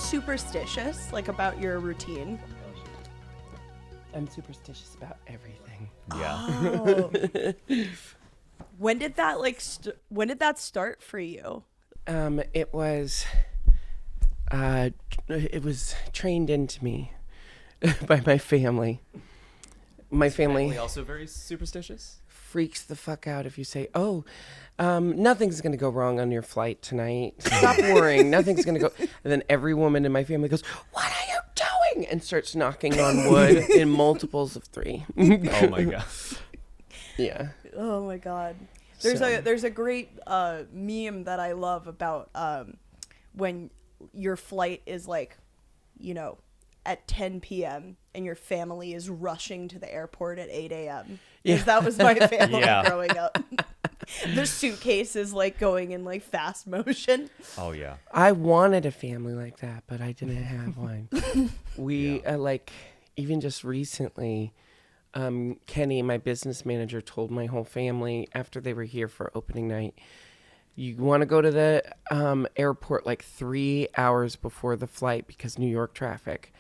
superstitious, like, about your routine? I'm superstitious about everything. Yeah. Oh. When did that when did that start for you? It was trained into me by my family. My family also very superstitious? freaks the fuck out if you say, "Oh, nothing's gonna go wrong on your flight tonight. Stop worrying. Nothing's gonna go." And then every woman in my family goes, "What are you doing?" and starts knocking on wood in multiples of 3. Oh my god. Yeah. Oh my god. There's a great meme that I love about when your flight is like, you know, at 10 p.m. and your family is rushing to the airport at 8 a.m. Because that was my family growing up. The suitcase is like going in like fast motion. Oh yeah. I wanted a family like that, but I didn't have one. We like even just recently, Kenny, my business manager, told my whole family after they were here for opening night, you want to go to the airport like 3 hours before the flight because New York traffic.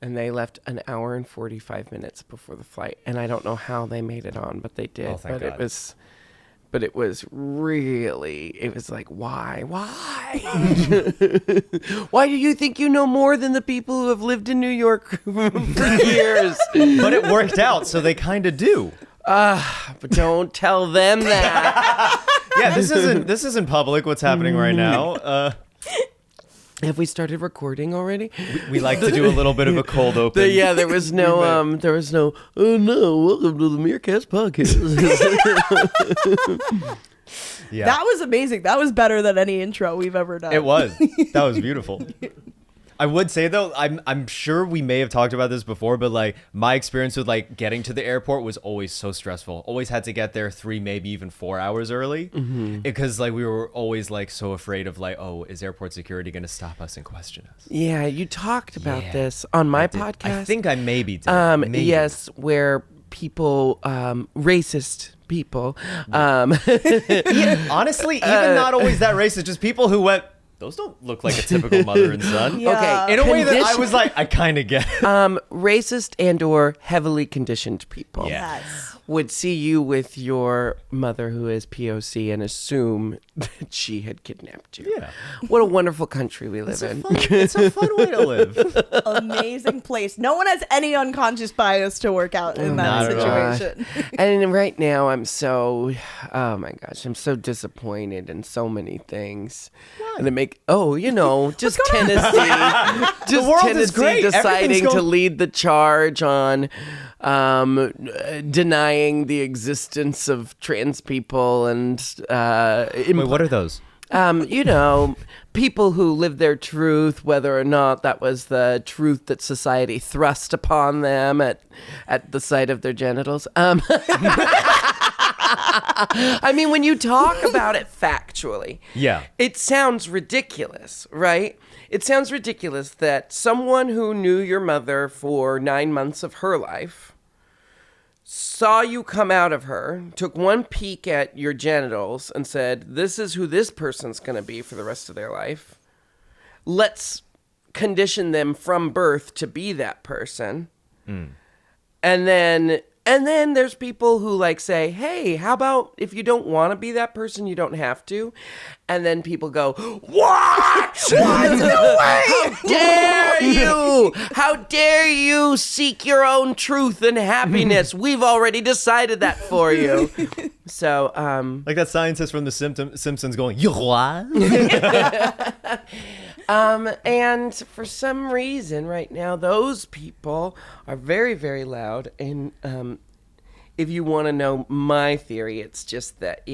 And they left an hour and 45 minutes before the flight. And I don't know how they made it on, but they did. Oh, thank God. It was really, it was like, why? Why do you think you know more than the people who have lived in New York for years? But it worked out, so they kind of do. But don't tell them that. Yeah, this isn't public what's happening right now. Have we started recording already? We like to do a little bit of a cold open. There was no, oh no, welcome to the Meerkats podcast. Yeah. That was amazing. That was better than any intro we've ever done. It was. That was beautiful. I would say though, I'm sure we may have talked about this before, but like my experience with like getting to the airport was always so stressful. Always had to get there 3, maybe even 4 hours early, because like we were always like so afraid of like, oh, is airport security going to stop us and question us? Yeah, you talked about this on my podcast. I think I maybe did. Maybe. Yes, where people, racist people, Yeah, honestly, even not always that racist, just people who went, those don't look like a typical mother and son. Yeah. Okay, In a way that I was like, I kind of get it. racist and or heavily conditioned people Yes. would see you with your mother who is POC and assume that she had kidnapped you. Yeah. What a wonderful country we live in. It's a fun way to live. Amazing place. No one has any unconscious bias to work out in Not that at all. situation. And right now I'm so, oh my gosh, I'm so disappointed in so many things. And just Tennessee. Just world Tennessee is great. deciding Everything's to going- lead the charge on denying the existence of trans people and Wait, what are those? people who live their truth, whether or not that was the truth that society thrust upon them at the sight of their genitals. I mean, when you talk about it factually, it sounds ridiculous, right? It sounds ridiculous that someone who knew your mother for 9 months of her life saw you come out of her, took one peek at your genitals and said, this is who this person's going to be for the rest of their life. Let's condition them from birth to be that person. And then there's people who like say, hey, how about if you don't want to be that person, you don't have to. And then people go, what? No way! How dare you? How dare you seek your own truth and happiness? We've already decided that for you. So, Like that scientist from The Simpsons going, you what? and for some reason right now, those people are very, very loud. And if you want to know my theory, it's just that,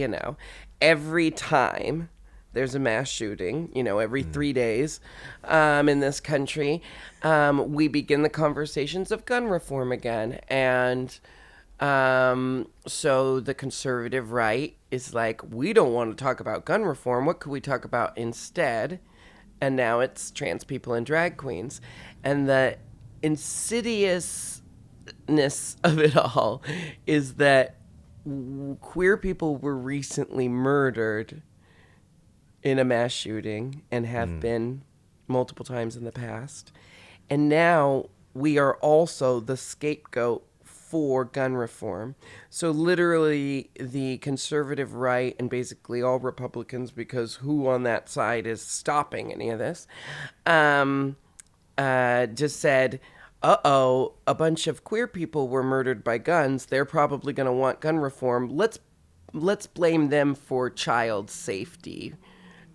every time there's a mass shooting, every 3 days in this country, we begin the conversations of gun reform again. And so the conservative right is like, we don't want to talk about gun reform. What could we talk about instead? And now it's trans people and drag queens. And the insidiousness of it all is that queer people were recently murdered in a mass shooting and have been multiple times in the past. And now we are also the scapegoat for gun reform. So literally the conservative right and basically all Republicans, because who on that side is stopping any of this, just said, a bunch of queer people were murdered by guns. They're probably going to want gun reform. Let's blame them for child safety,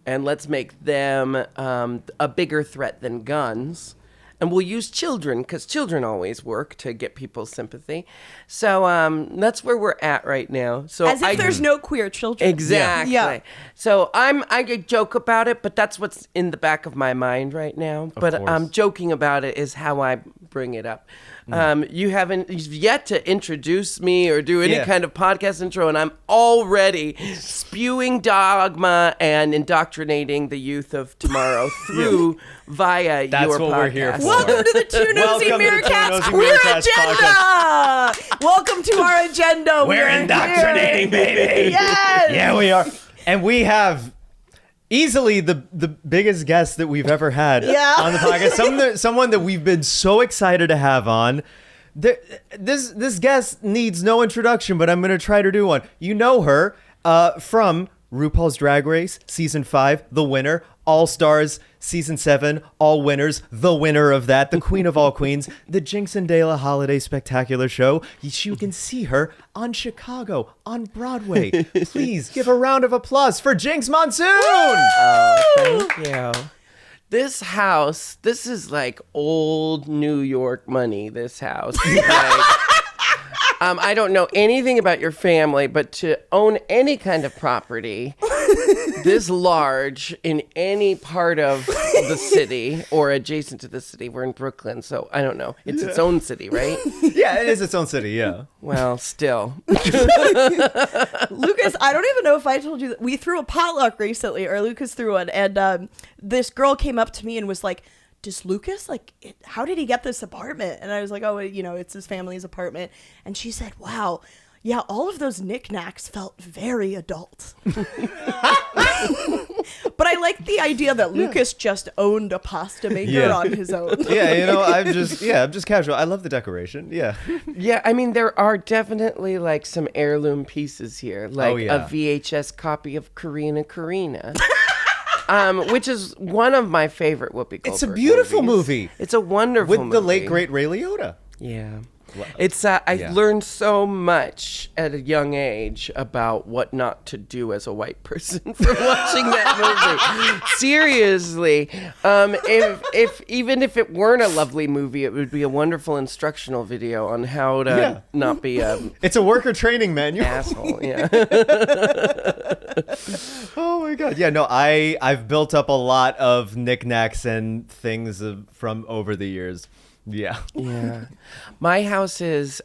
and let's make them a bigger threat than guns. And we'll use children, because children always work to get people's sympathy. So that's where we're at right now. So as if there's no queer children. Exactly. Yeah. So I joke about it, but that's what's in the back of my mind right now. But joking about it is how I bring it up. You haven't yet to introduce me or do any kind of podcast intro, and I'm already spewing dogma and indoctrinating the youth of tomorrow through via That's your what podcast. we're here for. Welcome to the Two Nosy Meerkats Queer Agenda! Welcome to our agenda. We're indoctrinating, baby! Yes! Yeah, we are. And we have easily the biggest guest that we've ever had on the podcast. Someone that we've been so excited to have on. This guest needs no introduction, but I'm going to try to do one. You know her from RuPaul's Drag Race, Season 5, the winner. All Stars, Season 7, all winners. The winner of that, the queen of all queens. The Jinkx and Dela Holiday Spectacular Show. You can see her on Chicago, on Broadway. Please give a round of applause for Jinkx Monsoon! Oh, thank you. This house, this is like old New York money, this house. I don't know anything about your family, but to own any kind of property this large in any part of the city or adjacent to the city, we're in Brooklyn, so I don't know. It's its own city, right? Yeah, it is its own city, yeah. Well, still. Lukas, I don't even know if I told you that we threw a potluck recently, or Lukas threw one, and this girl came up to me and was like, does Lukas, how did he get this apartment? And I was like, oh, it's his family's apartment. And she said, wow, yeah, all of those knickknacks felt very adult. But I like the idea that Lukas just owned a pasta maker on his own. Yeah, I'm just casual. I love the decoration. Yeah. Yeah, I mean, there are definitely some heirloom pieces here, a VHS copy of Karina. Which is one of my favorite Whoopi Goldberg It's a beautiful movie. It's a wonderful movie. With the late, great Ray Liotta. Yeah. It's I learned so much at a young age about what not to do as a white person from watching that movie. Seriously, if even if it weren't a lovely movie, it would be a wonderful instructional video on how to not be a it's a worker training manual. Asshole. Yeah. Oh my god. Yeah. No, I've built up a lot of knickknacks and things from over the years. Yeah. Yeah. My house is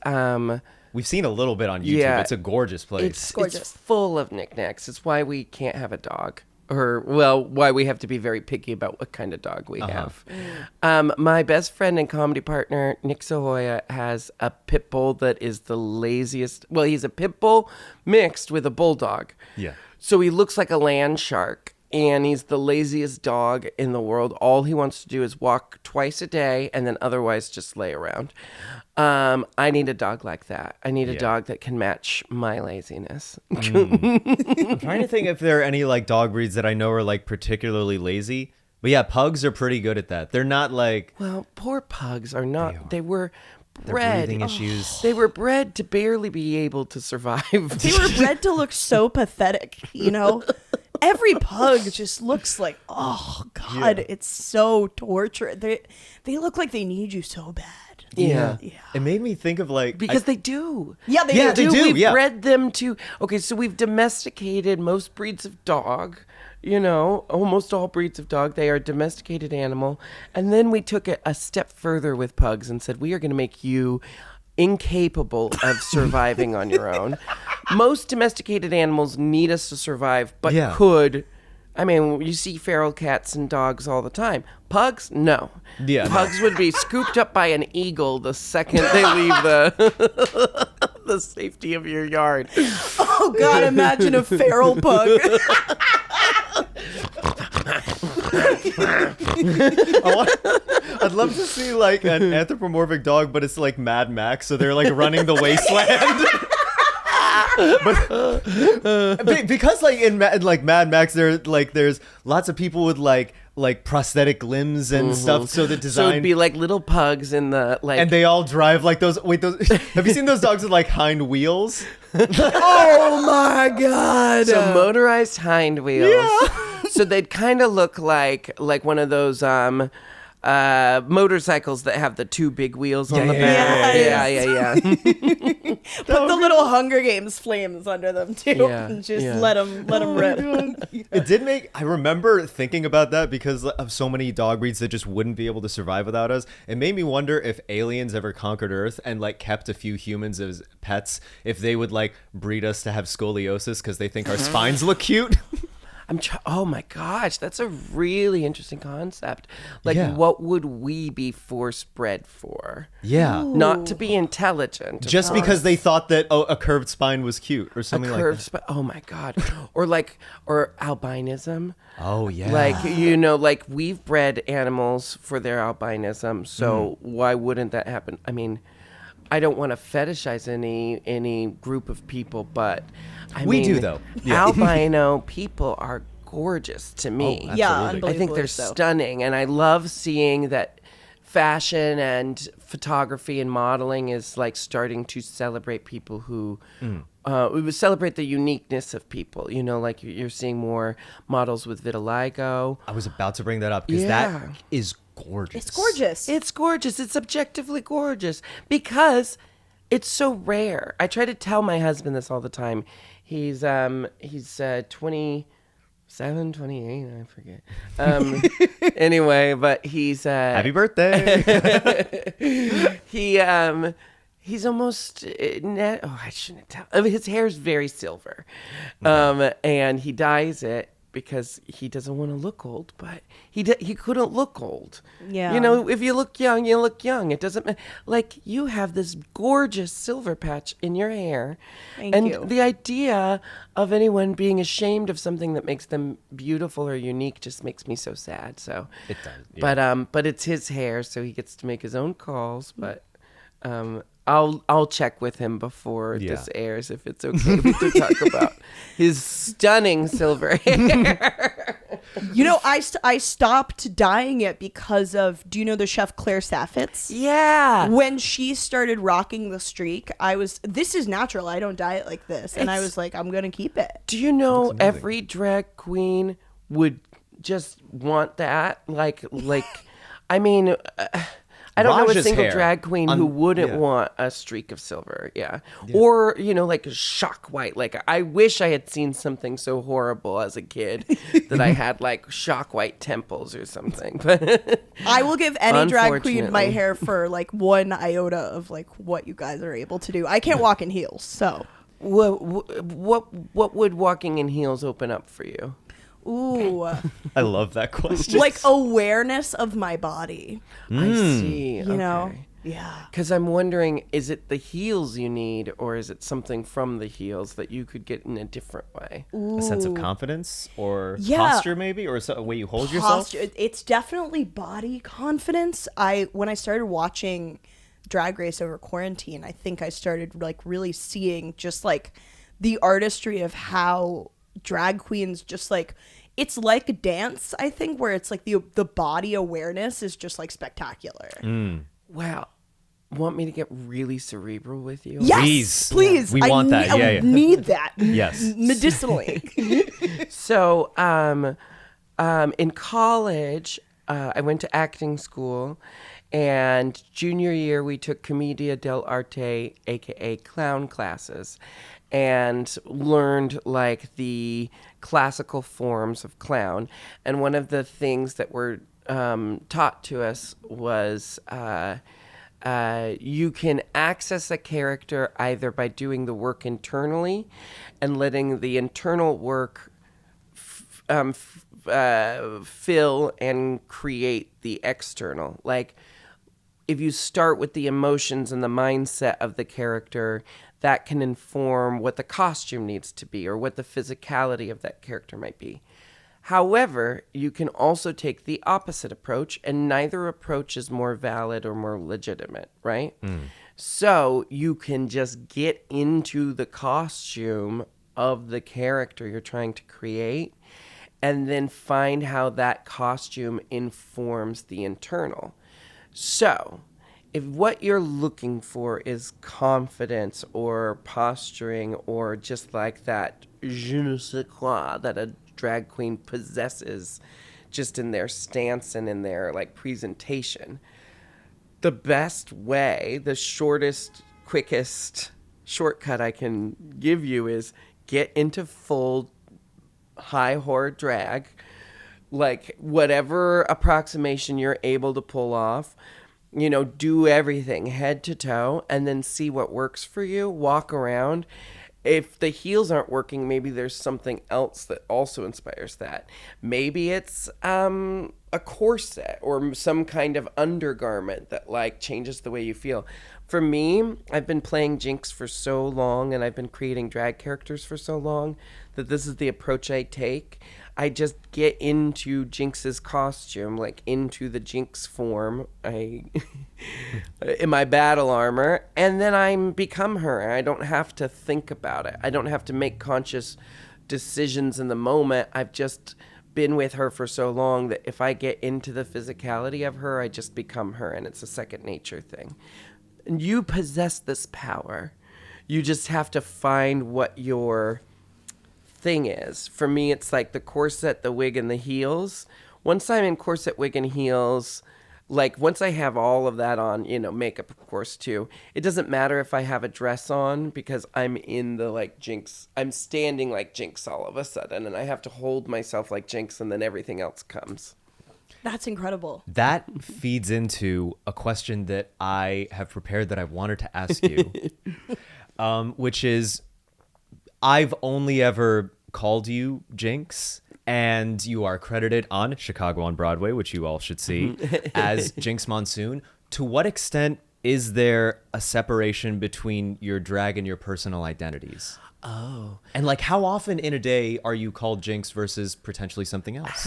we've seen a little bit on YouTube. Yeah, it's a gorgeous place. It's gorgeous. It's full of knickknacks. It's why we can't have a dog. Why we have to be very picky about what kind of dog we have. My best friend and comedy partner, Nick Sahoya, has a pit bull that is the laziest. Well, he's a pit bull mixed with a bulldog. Yeah. So he looks like a land shark. And he's the laziest dog in the world. All he wants to do is walk twice a day and then otherwise just lay around. I need a dog like that. I need a dog that can match my laziness. I'm trying to think if there are any dog breeds that I know are particularly lazy. But yeah, pugs are pretty good at that. They're not Well, poor pugs are not. They were bred. Breathing issues. They were bred to barely be able to survive. They were bred to look so pathetic, Every pug just looks like, oh God, it's so tortured. They look like they need you so bad. Yeah. It made me think of because they do. Yeah, they do. We've bred them to. Okay, so we've domesticated most breeds of dog. Almost all breeds of dog. They are a domesticated animal, and then we took it a step further with pugs and said we are going to make you incapable of surviving on your own. Most domesticated animals need us to survive, but could. I mean, you see feral cats and dogs all the time. Pugs, no. Yeah. Pugs would be scooped up by an eagle the second they leave the safety of your yard. Oh God, imagine a feral pug. I'd love to see like an anthropomorphic dog, but it's like Mad Max, so they're like running the wasteland. But because like in Mad Max, there's lots of people with like prosthetic limbs and stuff. So the design, so it'd be like little pugs in the like, and they all drive like those. Wait, those have you seen those dogs with like hind wheels? Oh my god! So motorized hind wheels. Yeah. So they'd kind of look like one of those motorcycles that have the two big wheels on the back. Yeah. Put the little Hunger Games flames under them too. And just let them rip. It did make. I remember thinking about that because of so many dog breeds that just wouldn't be able to survive without us. It made me wonder if aliens ever conquered Earth and like kept a few humans as pets, if they would like breed us to have scoliosis because they think our spines look cute. Oh my gosh, that's a really interesting concept. Like, what would we be force bred for? Yeah. Ooh. Not to be intelligent. Just because they thought that a curved spine was cute or something like that. Oh my god. or albinism. Oh yeah. Like we've bred animals for their albinism, so why wouldn't that happen? I mean, I don't want to fetishize any group of people, but we do though. Yeah. Albino people are gorgeous to me. Oh, yeah, I think they're stunning, and I love seeing that fashion and photography and modeling is like starting to celebrate people who we would celebrate the uniqueness of people. You know, like you're seeing more models with vitiligo. I was about to bring that up because that is gorgeous. It's gorgeous. It's gorgeous. It's objectively gorgeous because it's so rare. I try to tell my husband this all the time. He's 27, 28, I forget. Anyway, but he's happy birthday. He's almost I shouldn't tell. I mean, his hair's very silver, and he dyes it because he doesn't want to look old, but he couldn't look old. Yeah. You know, if you look young, you look young. It doesn't like you have this gorgeous silver patch in your hair. Thank you. The idea of anyone being ashamed of something that makes them beautiful or unique just makes me so sad. So it does. Yeah. But it's his hair, so he gets to make his own calls, but I'll check with him before this airs if it's okay to talk about his stunning silver hair. You know, I stopped dyeing it because of, do you know the chef Claire Saffitz? Yeah. When she started rocking the streak, this is natural. I don't dye it like this. And I was like, I'm going to keep it. Do you know every drag queen would just want that? Like, I mean... I don't know a single drag queen who wouldn't want a streak of silver. Yeah. Or, like shock white. Like, I wish I had seen something so horrible as a kid that I had like shock white temples or something. But I will give any drag queen my hair for like 1 iota of like what you guys are able to do. I can't walk in heels, so. What would walking in heels open up for you? Ooh. I love that question. Like awareness of my body. I see. You know? Yeah. Because I'm wondering, is it the heels you need, or is it something from the heels that you could get in a different way? A sense of confidence or posture maybe, or a way you hold yourself? It's definitely body confidence. When I started watching Drag Race over quarantine, I think I started like really seeing just like the artistry of how drag queens just like, it's like a dance, I think, where it's like the body awareness is just like spectacular. Wow. Want me to get really cerebral with you? Yes, please. We want that. I need that. Yes. Medicinally. So, in college, I went to acting school, and junior year we took comedia dell'arte, aka clown classes, and learned like the classical forms of clown. And one of the things that were taught to us was you can access a character either by doing the work internally and letting the internal work fill and create the external. Like, if you start with the emotions and the mindset of the character, that can inform what the costume needs to be or what the physicality of that character might be. However, you can also take the opposite approach, and neither approach is more valid or more legitimate, right? So you can just get into the costume of the character you're trying to create and then find how that costume informs the internal. So if what you're looking for is confidence or posturing or just like that je ne sais quoi that a drag queen possesses just in their stance and in their like presentation, the best way, the shortest, quickest shortcut I can give you is get into full high horror drag, like whatever approximation you're able to pull off, you know, do everything head to toe and then see what works for you. Walk around. If the heels aren't working, maybe there's something else that also inspires that. Maybe it's a corset or some kind of undergarment that like changes the way you feel. For me, I've been playing Jinkx for so long and I've been creating drag characters for so long that this is the approach I take. I just get into Jinkx's costume, like into the Jinkx form, in my battle armor, and then I become her. I don't have to think about it. I don't have to make conscious decisions in the moment. I've just been with her for so long that if I get into the physicality of her, I just become her, and it's a second nature thing. And you possess this power. You just have to find what your thing is. For me, it's like the corset, the wig, and the heels. Once I'm in corset, wig, and heels, like once I have all of that on, you know, makeup of course too, it doesn't matter if I have a dress on because I'm in the like Jinkx, I'm standing like Jinkx all of a sudden and I have to hold myself like Jinkx and then everything else comes. That's incredible. That feeds into a question that I have prepared that I wanted to ask you, which is, I've only ever called you Jinkx, and you are credited on Chicago on Broadway, which you all should see, as Jinkx Monsoon. To what extent is there a separation between your drag and your personal identities? Oh. And like, how often in a day are you called Jinkx versus potentially something else?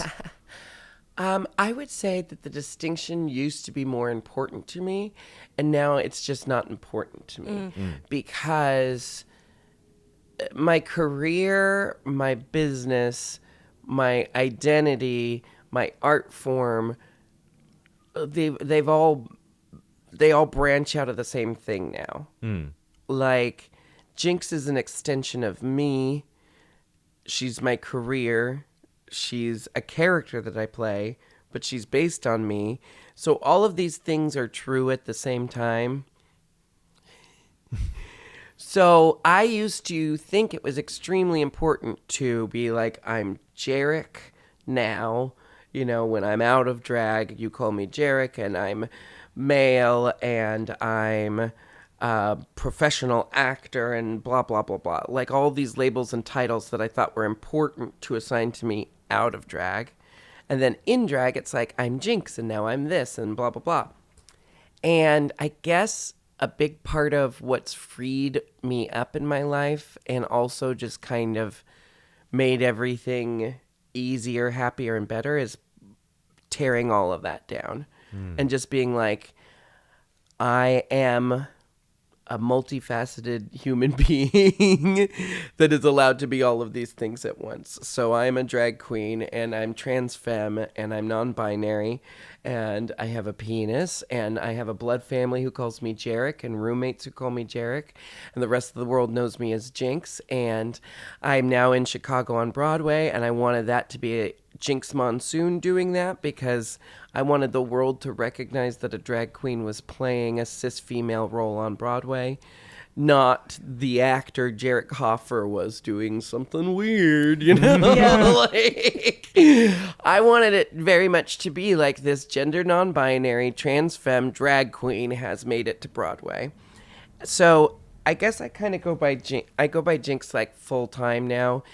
I would say that the distinction used to be more important to me, and now it's just not important to me because my career, my business, my identity, my art form, they all branch out of the same thing now. Like Jinkx is an extension of me. She's my career. She's a character that I play, but she's based on me. So all of these things are true at the same time. So I used to think it was extremely important to be like, I'm Jarek now. You know, when I'm out of drag, you call me Jarek, and I'm male, and I'm a professional actor, and blah, blah, blah, blah. Like all these labels and titles that I thought were important to assign to me out of drag. And then in drag, it's like, I'm Jinkx, and now I'm this, and blah, blah, blah. And I guess a big part of what's freed me up in my life and also just kind of made everything easier, happier, and better is tearing all of that down and just being like, I am a multifaceted human being that is allowed to be all of these things at once. So I'm a drag queen, and I'm trans femme, and I'm non-binary, and I have a penis, and I have a blood family who calls me Jarek, and roommates who call me Jarek, and the rest of the world knows me as Jinkx. And I'm now in Chicago on Broadway, and I wanted that to be a Jinkx Monsoon doing that because I wanted the world to recognize that a drag queen was playing a cis female role on Broadway, not the actor Jarek Hoffer was doing something weird, you know? Yeah. Like, I wanted it very much to be like this gender non-binary trans femme drag queen has made it to Broadway. So I guess I kind of go by Jinkx like full time now.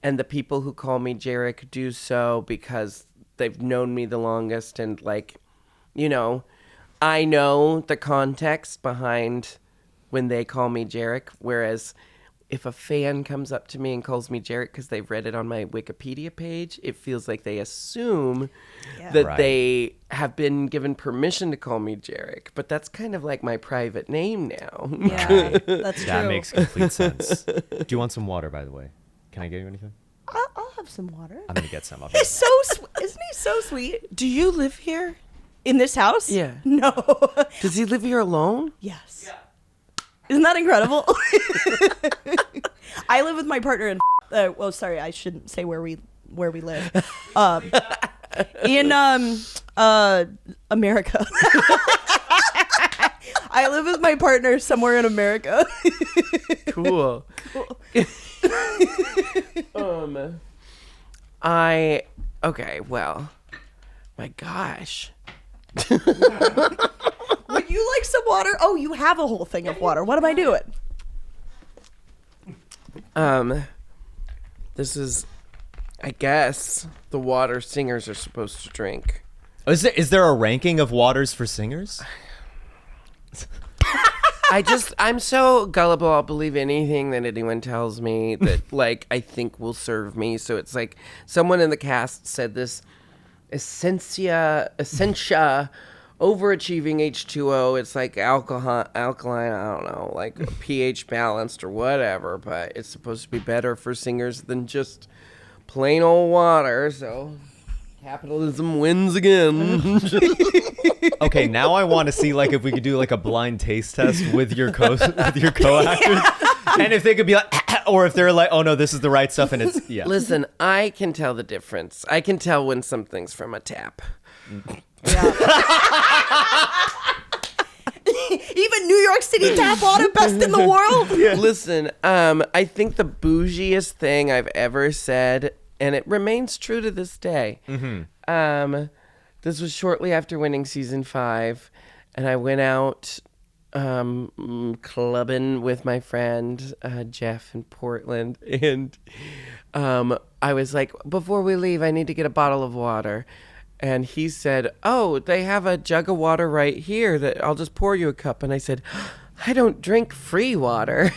And the people who call me Jarek do so because they've known me the longest. And like, you know, I know the context behind when they call me Jarek. Whereas if a fan comes up to me and calls me Jarek because they've read it on my Wikipedia page, it feels like they assume that they have been given permission to call me Jarek. But that's kind of like my private name now. Yeah, that's true. That makes complete sense. Do you want some water, by the way? Can I get you anything? I'll have some water. I'm going to get some. He's so isn't he so sweet? Do you live here? In this house? Yeah. No. Does he live here alone? Yes. Yeah. Isn't that incredible? I live with my partner in well, sorry, I shouldn't say where we live. In America. I live with my partner somewhere in America. Cool. Okay, well, my gosh. Would you like some water? Oh, you have a whole thing of water. What am I doing? This is, I guess, the water singers are supposed to drink. Is there a ranking of waters for singers? I'm so gullible. I'll believe anything that anyone tells me that, like, I think will serve me. So it's like someone in the cast said this Essentia, overachieving H2O. It's like alkaline, I don't know, like pH balanced or whatever, but it's supposed to be better for singers than just plain old water. So capitalism wins again. Okay, now I want to see like if we could do like a blind taste test with your co-actors, and if they could be like, or if they're like, oh no, this is the right stuff, and it's Listen, I can tell the difference. I can tell when something's from a tap. Yeah. Even New York City tap water, best in the world. Yeah. Listen, I think the bougiest thing I've ever said, and it remains true to this day. Mm-hmm. This was shortly after winning season 5, and I went out clubbing with my friend Jeff in Portland, and I was like, before we leave, I need to get a bottle of water. And he said, oh, they have a jug of water right here that I'll just pour you a cup. And I said, I don't drink free water.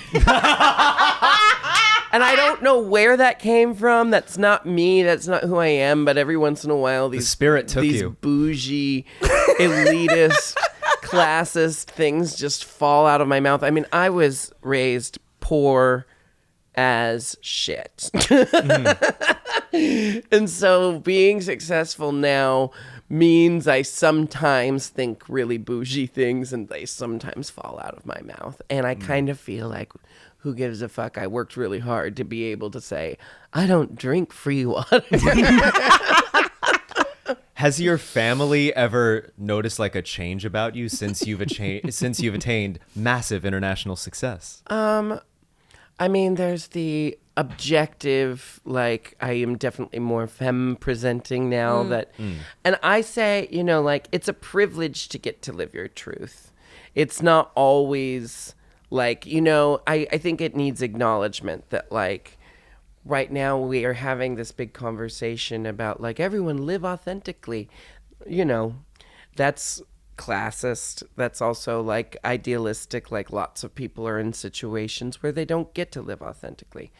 And I don't know where that came from. That's not me. That's not who I am. But every once in a while, the spirit took these you. Bougie, elitist, classist things just fall out of my mouth. I mean, I was raised poor as shit. And so being successful now means I sometimes think really bougie things and they sometimes fall out of my mouth. And I kind of feel like, who gives a fuck? I worked really hard to be able to say, I don't drink free water. Has your family ever noticed like a change about you since you've attained massive international success? I mean, there's the objective, like, I am definitely more femme presenting now and I say, you know, like, it's a privilege to get to live your truth. It's not always like, you know, I think it needs acknowledgement that, like, right now we are having this big conversation about, like, everyone live authentically. You know, that's classist. That's also, like, idealistic. Like, lots of people are in situations where they don't get to live authentically.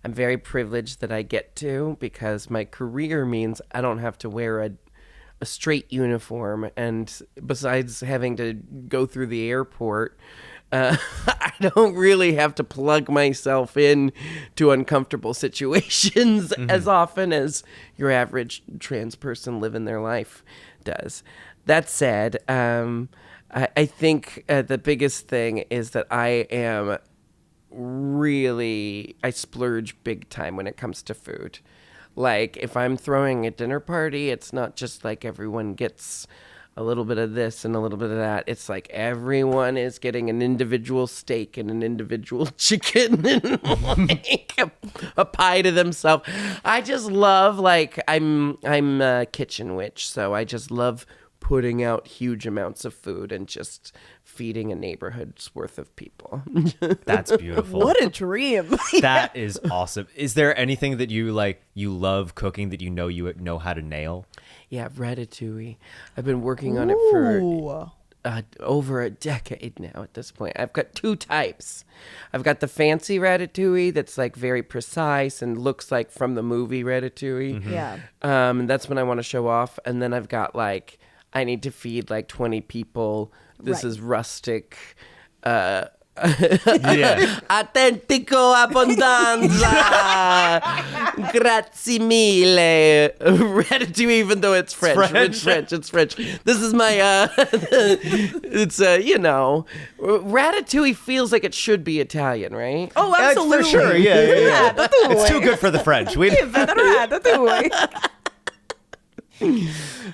I'm very privileged that I get to, because my career means I don't have to wear a straight uniform. And besides having to go through the airport, I don't really have to plug myself in to uncomfortable situations as often as your average trans person living their life does. That said, I think the biggest thing is that I splurge big time when it comes to food. Like, if I'm throwing a dinner party, it's not just like everyone gets a little bit of this and a little bit of that. It's like everyone is getting an individual steak and an individual chicken and like a pie to themselves. I just love, like, I'm a kitchen witch, so I just love putting out huge amounts of food and just feeding a neighborhood's worth of people. That's beautiful. What a dream. That is awesome. Is there anything that you love cooking that you know how to nail? Yeah, ratatouille. I've been working on it for over a decade now at this point. I've got 2 types. I've got the fancy ratatouille that's like very precise and looks like from the movie Ratatouille. Mm-hmm. Yeah. That's when I want to show off. And then I've got like, I need to feed like 20 people. This is rustic. Autentico abbondanza. Grazie mille. Ratatouille, even though it's French. It's French. This is my, it's, Ratatouille feels like it should be Italian, right? Oh, absolutely. For sure, yeah. It's too good for the French.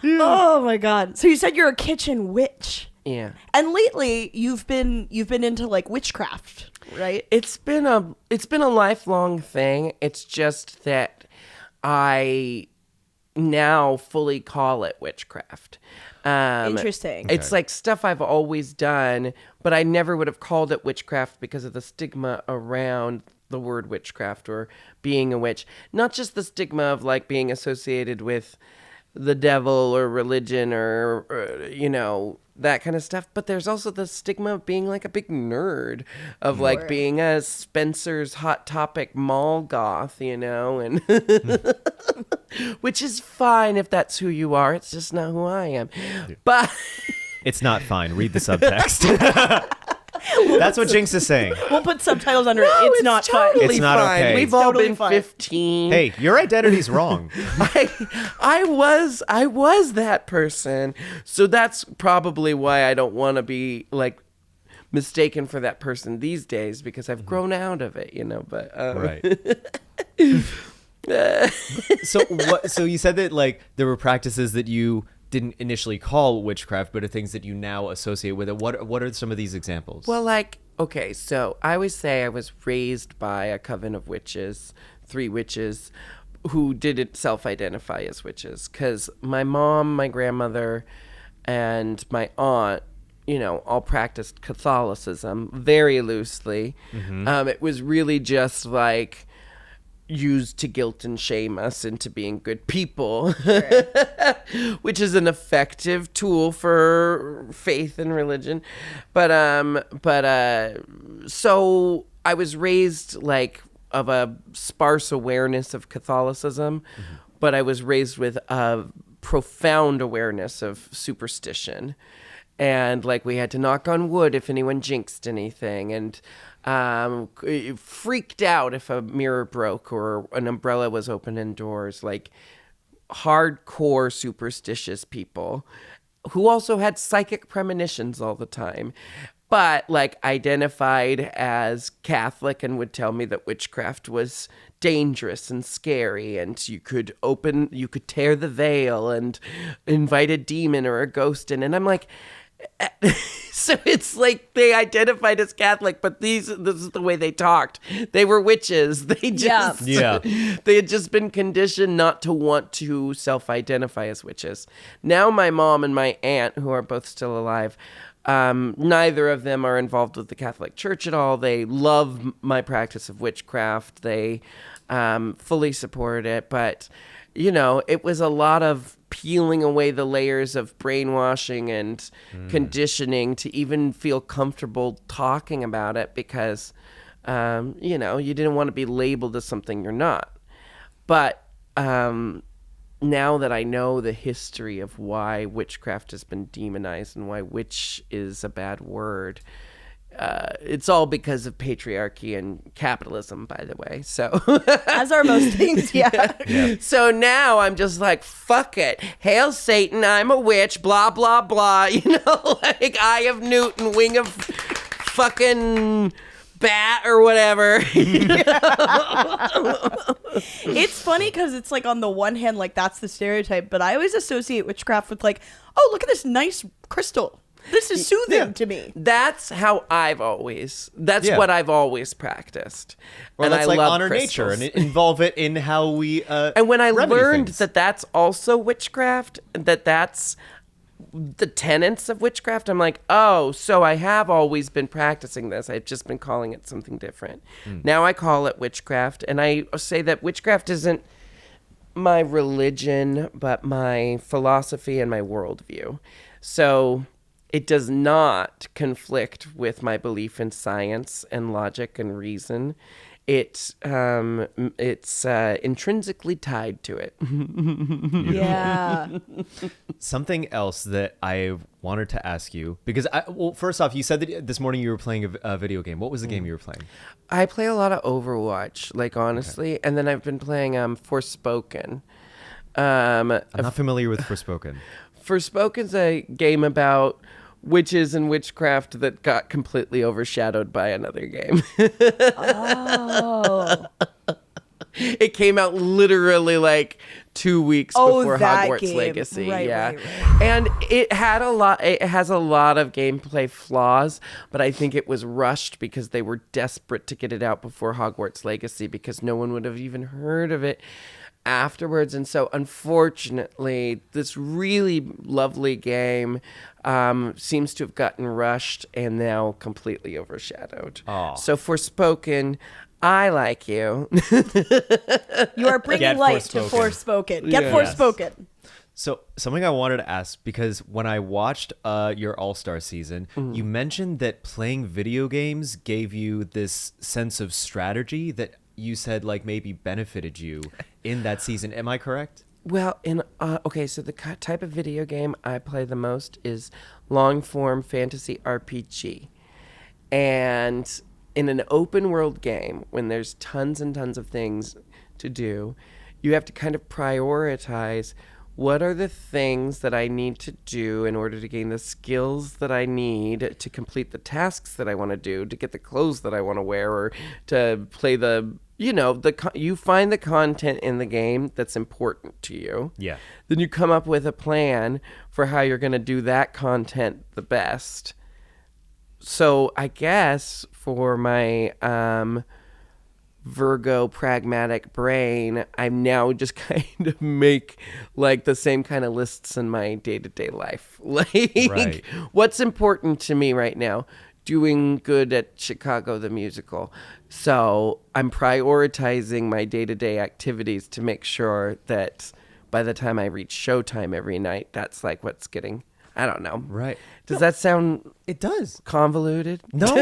Oh my God. So you said you're a kitchen witch. Yeah. And lately you've been into like witchcraft, right? It's been a lifelong thing. It's just that I now fully call it witchcraft. Interesting. It's like stuff I've always done, but I never would have called it witchcraft because of the stigma around the word witchcraft or being a witch. Not just the stigma of like being associated with the devil or religion or that kind of stuff, but there's also the stigma of being like a big nerd, of like being a Spencer's Hot Topic mall goth, and which is fine if that's who you are. It's just not who I am. But it's not fine. Read the subtext. That's what Jinkx is saying. We'll put subtitles under it. It's not totally fine. It's not fine. okay. We've all been 15. Hey, your identity's wrong. I was that person. So that's probably why I don't want to be like mistaken for that person these days, because I've grown out of it, but right. So you said that like there were practices that you didn't initially call witchcraft, but are things that you now associate with it. What are some of these examples? Well, okay, so I always say I was raised by a coven of witches, 3 witches, who didn't self-identify as witches, because my mom, my grandmother, and my aunt, all practiced Catholicism very loosely. Mm-hmm. It was really just like used to guilt and shame us into being good people, which is an effective tool for faith and religion. But so I was raised like of a sparse awareness of Catholicism, but I was raised with a profound awareness of superstition. And like we had to knock on wood if anyone jinxed anything, and freaked out if a mirror broke or an umbrella was open indoors. Like hardcore superstitious people who also had psychic premonitions all the time, but like identified as Catholic and would tell me that witchcraft was dangerous and scary, and you could tear the veil and invite a demon or a ghost in. And I'm like, so it's like they identified as Catholic, but this is the way they talked. They were witches. They just they had just been conditioned not to want to self-identify as witches. Now my mom and my aunt, who are both still alive, neither of them are involved with the Catholic Church at all. They love my practice of witchcraft. They fully support it, but it was a lot of peeling away the layers of brainwashing and conditioning to even feel comfortable talking about it, because, you didn't want to be labeled as something you're not. But now that I know the history of why witchcraft has been demonized and why witch is a bad word, it's all because of patriarchy and capitalism, by the way. So as are most things, yeah. So now I'm just like, fuck it. Hail Satan, I'm a witch, blah, blah, blah. Like Eye of Newton, wing of fucking bat or whatever. It's funny because it's like on the one hand, like that's the stereotype, but I always associate witchcraft with like, oh, look at this nice crystal. This is soothing to me. That's how what I've always practiced. Or and let's I love honor crystals. nature and involve it in how we and when I learned things. that that's also witchcraft, that's the tenets of witchcraft, I'm like, oh, so I have always been practicing this. I've just been calling it something different. Now I call it witchcraft, and I say that witchcraft isn't my religion, but my philosophy and my worldview. So it does not conflict with my belief in science and logic and reason. It's intrinsically tied to it. Yeah. Something else that I wanted to ask you, because first off, you said that this morning you were playing a video game. What was the game you were playing? I play a lot of Overwatch, like honestly, and then I've been playing Forspoken. I'm not familiar with Forspoken. Forspoken's a game about witches and witchcraft that got completely overshadowed by another game. Oh. It came out literally like 2 weeks before Hogwarts game. Legacy. Right, yeah. right, right. And it has a lot of gameplay flaws, but I think it was rushed because they were desperate to get it out before Hogwarts Legacy because no one would have even heard of it afterwards. And so unfortunately this really lovely game seems to have gotten rushed and now completely overshadowed. So Forspoken, I like you. You are bringing light to Forspoken. Get Forspoken. So something I wanted to ask, because when I watched your All-Star season, you mentioned that playing video games gave you this sense of strategy that you said like maybe benefited you in that season. Am I correct? Well, so the type of video game I play the most is long-form fantasy RPG. And in an open world game, when there's tons and tons of things to do, you have to kind of prioritize what are the things that I need to do in order to gain the skills that I need to complete the tasks that I want to do, to get the clothes that I want to wear, or to play you find the content in the game that's important to you. Yeah. Then you come up with a plan for how you're going to do that content the best. So I guess for my Virgo pragmatic brain, I'm now just kind of make like the same kind of lists in my day-to-day life. Like what's important to me right now? Doing good at Chicago the musical. So I'm prioritizing my day-to-day activities to make sure that by the time I reach showtime every night, that's like what's getting, I don't know. Right. Does that sound... It does. Convoluted? No.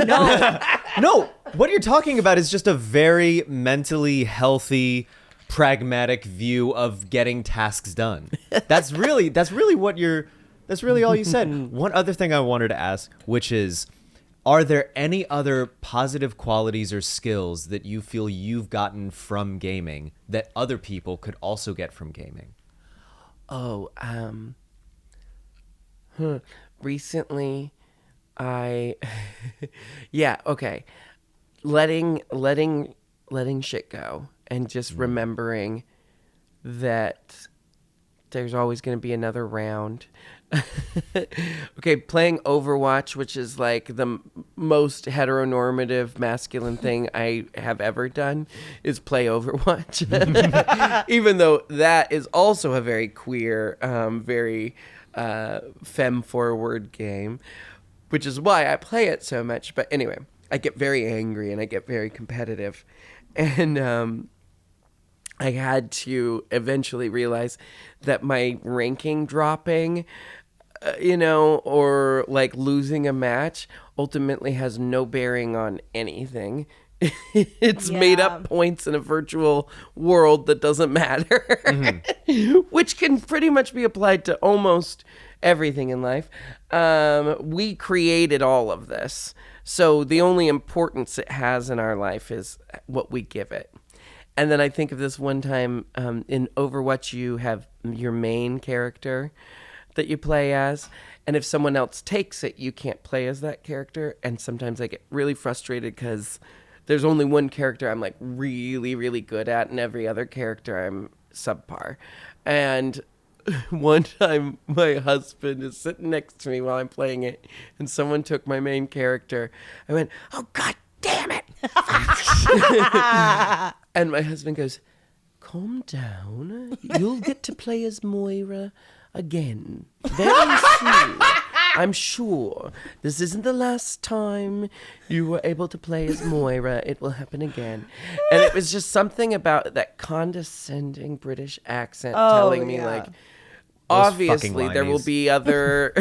No. What you're talking about is just a very mentally healthy, pragmatic view of getting tasks done. That's really all you said. One other thing I wanted to ask, which is, are there any other positive qualities or skills that you feel you've gotten from gaming that other people could also get from gaming? Recently, letting shit go and just remembering that there's always going to be another round. Okay, playing Overwatch, which is like the most heteronormative masculine thing I have ever done, is play Overwatch. Even though that is also a very queer, very femme-forward game, which is why I play it so much. But anyway, I get very angry and I get very competitive. And I had to eventually realize that my ranking dropping, or like losing a match ultimately has no bearing on anything. It's made up points in a virtual world that doesn't matter, which can pretty much be applied to almost everything in life. We created all of this. So the only importance it has in our life is what we give it. And then I think of this one time in Overwatch, you have your main character that you play as. And if someone else takes it, you can't play as that character. And sometimes I get really frustrated because there's only one character I'm like really, really good at, and every other character I'm subpar. And one time my husband is sitting next to me while I'm playing it, and someone took my main character. I went, "Oh, God damn it." And my husband goes, "Calm down. You'll get to play as Moira again very soon. I'm sure this isn't the last time you were able to play as Moira. It will happen again." And it was just something about that condescending British accent telling me like, obviously there will be other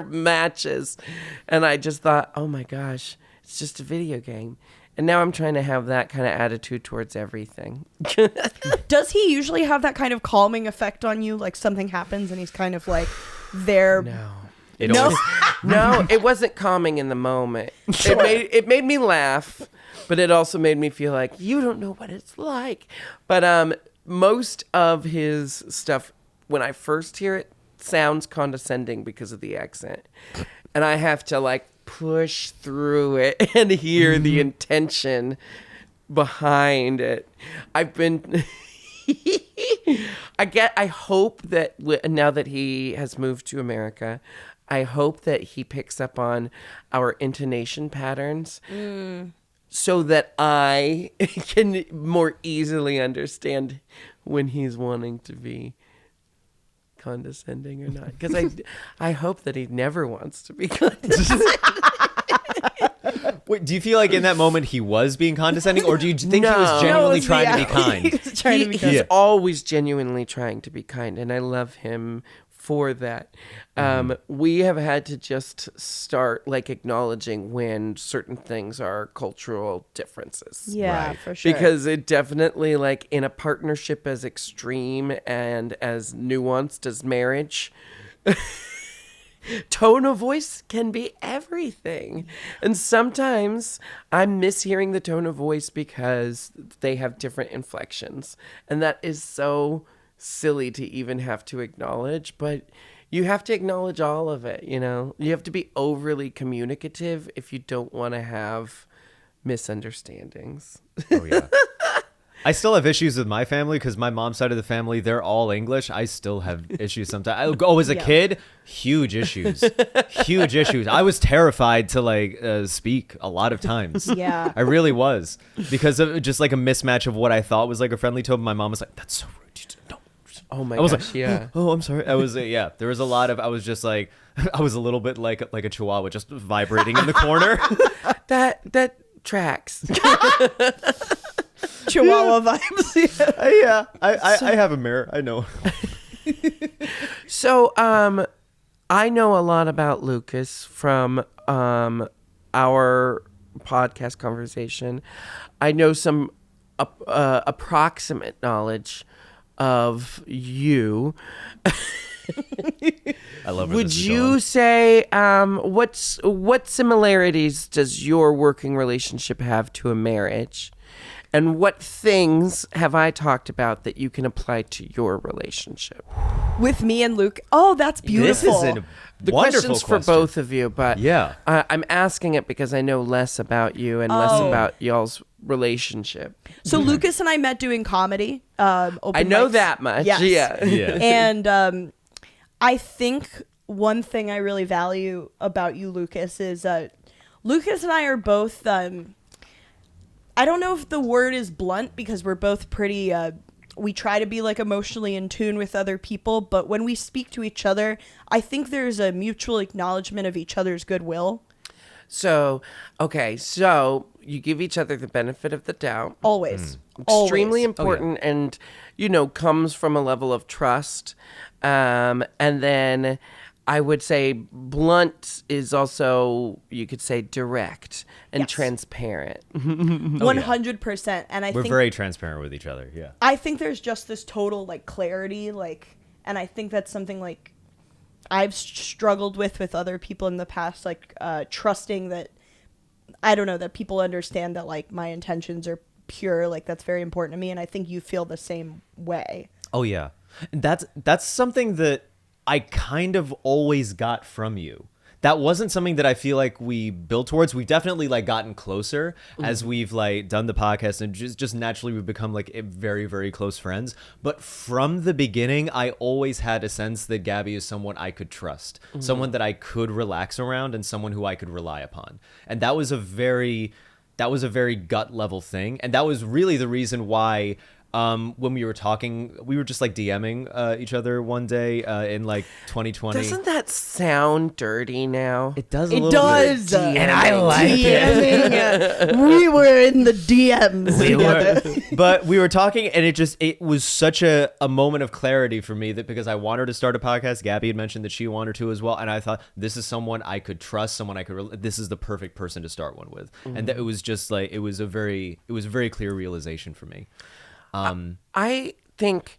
matches. And I just thought, oh my gosh, it's just a video game. And now I'm trying to have that kind of attitude towards everything. Does he usually have that kind of calming effect on you? Like something happens and he's kind of like there. No. No, no, it wasn't calming in the moment. Sure. It made me laugh, but it also made me feel like you don't know what it's like. But most of his stuff, when I first hear it, sounds condescending because of the accent, and I have to like push through it and hear the intention behind it. I've been. I hope that now that he has moved to America, I hope that he picks up on our intonation patterns so that I can more easily understand when he's wanting to be condescending or not. Because I hope that he never wants to be condescending. Wait, do you feel like in that moment he was being condescending, or do you think he was genuinely trying to be kind? He's always genuinely trying to be kind, and I love him for that. We have had to just start like acknowledging when certain things are cultural differences. Yeah, right. For sure. Because it definitely, like in a partnership as extreme and as nuanced as marriage, tone of voice can be everything. And sometimes I'm mishearing the tone of voice because they have different inflections. And that is so silly to even have to acknowledge, but you have to acknowledge all of it, you know? You have to be overly communicative if you don't want to have misunderstandings. Oh, yeah. I still have issues with my family because my mom's side of the family, they're all English. I still have issues sometimes. As a kid, huge issues. Huge issues. I was terrified to speak a lot of times. Yeah. I really was, because of just like a mismatch of what I thought was like a friendly tone. My mom was like, that's so rude. No. Oh my gosh, I was like, yeah. Oh, I'm sorry. I was yeah. There was a lot of. I was just like, I was a little bit like a chihuahua, just vibrating in the corner. That tracks. Chihuahua vibes. Yeah. I have a mirror. I know. So I know a lot about Lukas from our podcast conversation. I know some approximate knowledge of you. I love it. Would you say what similarities does your working relationship have to a marriage? And what things have I talked about that you can apply to your relationship? With me and Luke. Oh, that's beautiful. This is the question's for both of you, but yeah. I'm asking it because I know less about you and less about y'all's relationship. So Lukas and I met doing comedy. I know that much. Yes. Yeah. And I think one thing I really value about you, Lukas, is Lukas and I are both... I don't know if the word is blunt because we're both pretty, we try to be like emotionally in tune with other people, but when we speak to each other, I think there's a mutual acknowledgement of each other's goodwill. So you give each other the benefit of the doubt. Always. Extremely important and, comes from a level of trust. And then I would say blunt is also, you could say, direct and transparent. 100%. And we're very transparent with each other. Yeah. I think there's just this total clarity, and I think that's something I've struggled with other people in the past, trusting that, I don't know, that people understand that my intentions are pure. That's very important to me. And I think you feel the same way. Oh yeah. That's something that I kind of always got from you. That wasn't something that I feel like we built towards. We've definitely gotten closer as we've done the podcast, and just naturally we've become very, very close friends. But from the beginning, I always had a sense that Gabby is someone I could trust, someone that I could relax around, and someone who I could rely upon. And that was a very gut level thing. And that was really the reason why when we were talking, we were just like DMing each other one day in like 2020. Doesn't that sound dirty now? It does a It little does. bit. And I like it. We were in the DMs together. But we were talking, and it was such a moment of clarity for me that because I want her to start a podcast. Gabby had mentioned that she wanted to as well, and I thought this is someone I could trust, someone I could. This is the perfect person to start one with, and that it was just like it was a very clear realization for me. I think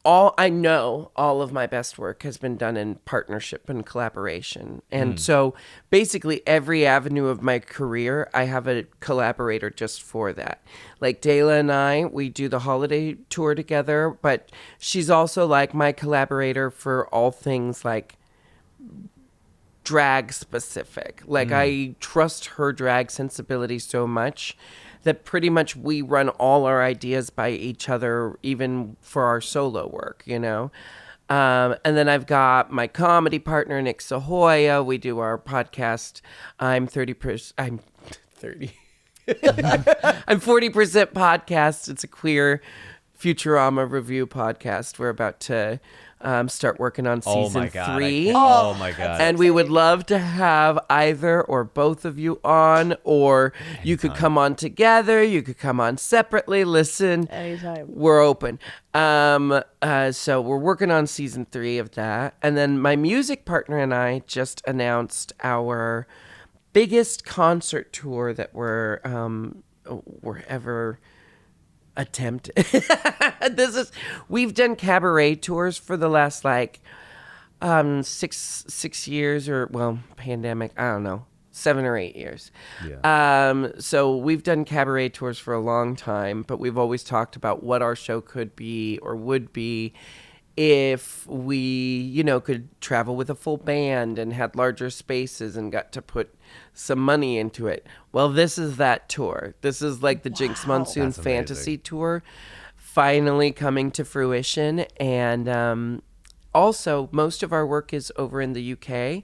all of my best work has been done in partnership and collaboration. And so basically every avenue of my career, I have a collaborator just for that. Like Dayla and I, we do the holiday tour together, but she's also like my collaborator for all things like drag specific. Like I trust her drag sensibility so much that pretty much we run all our ideas by each other, even for our solo work, you know? And then I've got my comedy partner, Nick Sahoya. We do our podcast. I'm 30%. I'm 30. I'm 40% podcast. It's a queer Futurama review podcast. We're about to start working on season 3. Oh my God. And we would love to have either or both of you on, or you could come on together. You could come on separately. Listen, Anytime. we're open. So we're working on season 3 of that. And then my music partner and I just announced our biggest concert tour that we're ever attempted. We've done cabaret tours for the last like 6 years, or well, pandemic, I don't know, 7 or 8 years. So we've done cabaret tours for a long time, but we've always talked about what our show could be or would be if we, you know, could travel with a full band and had larger spaces and got to put some money into it. Well, this is that tour. This is like the Jinkx Monsoon fantasy tour finally coming to fruition. And also, most of our work is over in the UK.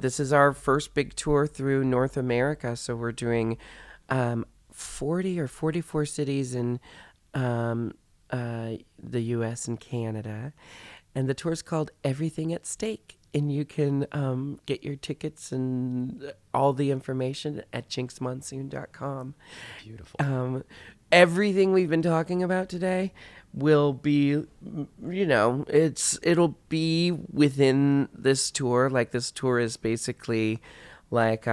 This is our first big tour through North America. So we're doing 40 or 44 cities in the US and Canada, and the tour is called Everything at Stake, and you can get your tickets and all the information at jinxmonsoon.com. Beautiful. Everything we've been talking about today will be, you know, it'll be within this tour. Like, this tour is basically like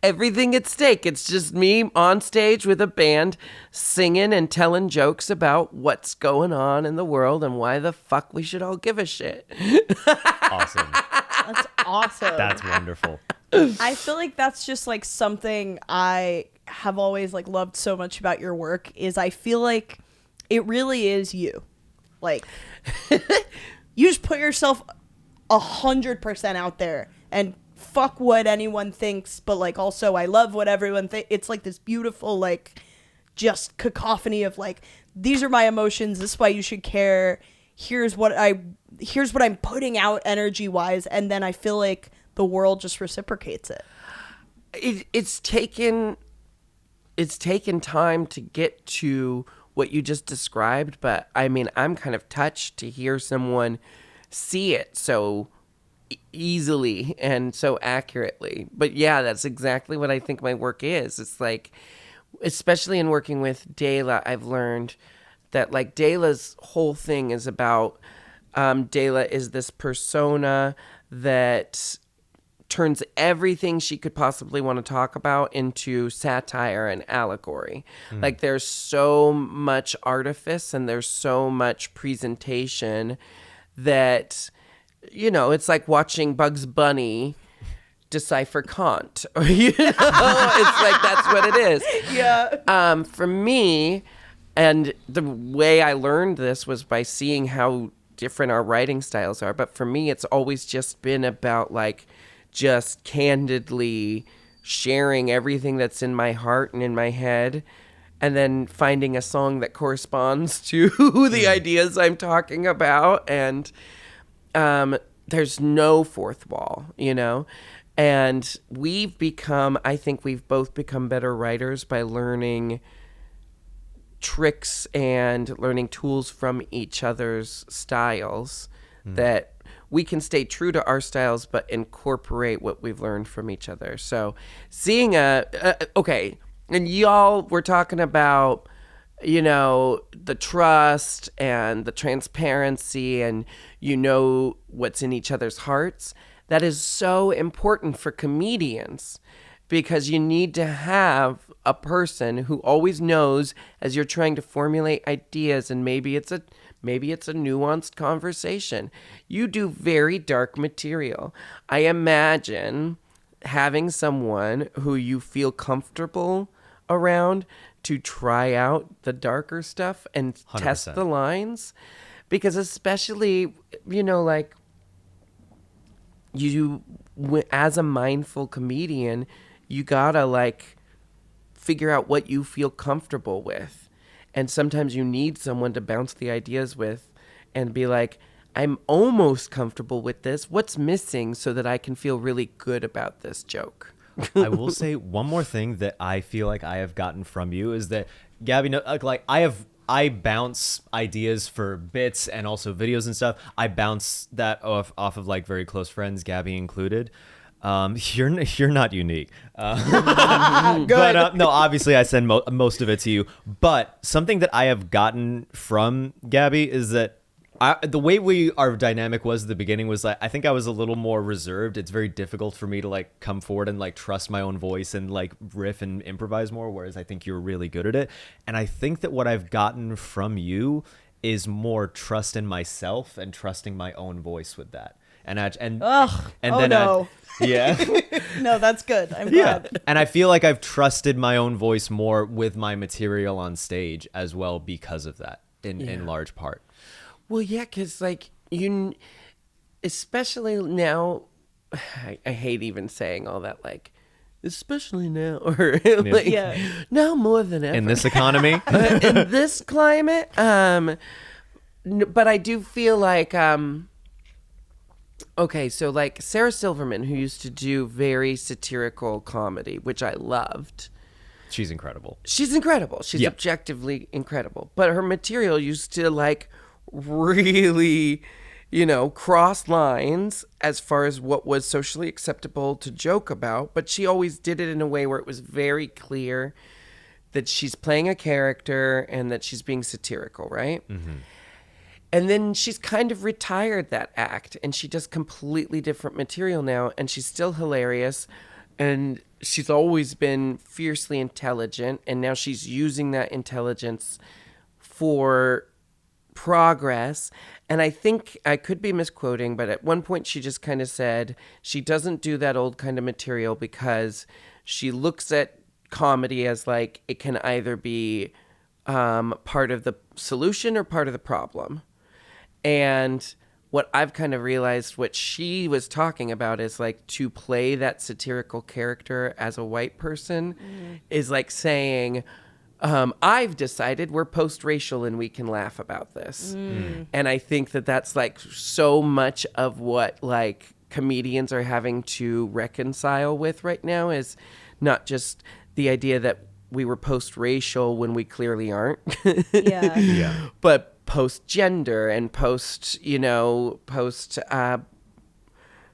everything at stake. It's just me on stage with a band singing and telling jokes about what's going on in the world and why the fuck we should all give a shit. Awesome. That's awesome. That's wonderful. I feel like that's just like something I have always like loved so much about your work, is I feel like it really is you. Like, you just put yourself 100% out there and fuck what anyone thinks, but like also I love what everyone thinks. It's like this beautiful like just cacophony of like, these are my emotions, this is why you should care, here's what I'm putting out energy wise, and then I feel like the world just reciprocates it. It's taken time to get to what you just described, but I mean, I'm kind of touched to hear someone see it so easily and so accurately. But yeah, that's exactly what I think my work is. It's like, especially in working with Dayla, I've learned that like Dayla's whole thing is about Dayla is this persona that turns everything she could possibly want to talk about into satire and allegory. Like, there's so much artifice and there's so much presentation that, you know, it's like watching Bugs Bunny decipher Kant. You know, it's like, that's what it is. Yeah. For me, and the way I learned this was by seeing how different our writing styles are. But for me, it's always just been about like just candidly sharing everything that's in my heart and in my head, and then finding a song that corresponds to the ideas I'm talking about. And there's no fourth wall, you know? And I think we've both become better writers by learning tricks and learning tools from each other's styles, that we can stay true to our styles but incorporate what we've learned from each other. So seeing okay, and y'all were talking about, you know, the trust and the transparency and you know what's in each other's hearts. That is so important for comedians, because you need to have a person who always knows as you're trying to formulate ideas, and maybe it's a nuanced conversation. You do very dark material. I imagine having someone who you feel comfortable around to try out the darker stuff and 100%. Test the lines, because especially, you know, like you as a mindful comedian, you gotta like figure out what you feel comfortable with. And sometimes you need someone to bounce the ideas with and be like, I'm almost comfortable with this. What's missing so that I can feel really good about this joke? I will say one more thing that I feel like I have gotten from you is that, Gabby, like I bounce ideas for bits and also videos and stuff. I bounce that off of like very close friends, Gabby included. You're not unique. But no, obviously I send most of it to you. But something that I have gotten from Gabby is that the way our dynamic was at the beginning was like, I think I was a little more reserved. It's very difficult for me to like come forward and like trust my own voice and like riff and improvise more, whereas I think you're really good at it. And I think that what I've gotten from you is more trust in myself and trusting my own voice with that. No, that's good. I'm glad. And I feel like I've trusted my own voice more with my material on stage as well because of that, in large part. Well, yeah, because like especially now, I hate even saying all that, like, especially now, or like, now more than ever. In this economy? In this climate. But I do feel like, okay, so like Sarah Silverman, who used to do very satirical comedy, which I loved. She's incredible. She's objectively incredible. But her material used to like really, you know, cross lines as far as what was socially acceptable to joke about. But she always did it in a way where it was very clear that she's playing a character and that she's being satirical, right? Mm-hmm. And then she's kind of retired that act and she does completely different material now, and she's still hilarious. And she's always been fiercely intelligent, and now she's using that intelligence for progress. And I think I could be misquoting, but at one point she just kind of said she doesn't do that old kind of material because she looks at comedy as like it can either be part of the solution or part of the problem. And what I've kind of realized what she was talking about is like to play that satirical character as a white person is like saying, I've decided we're post-racial and we can laugh about this. And I think that that's like so much of what like comedians are having to reconcile with right now, is not just the idea that we were post-racial when we clearly aren't. But post-gender and post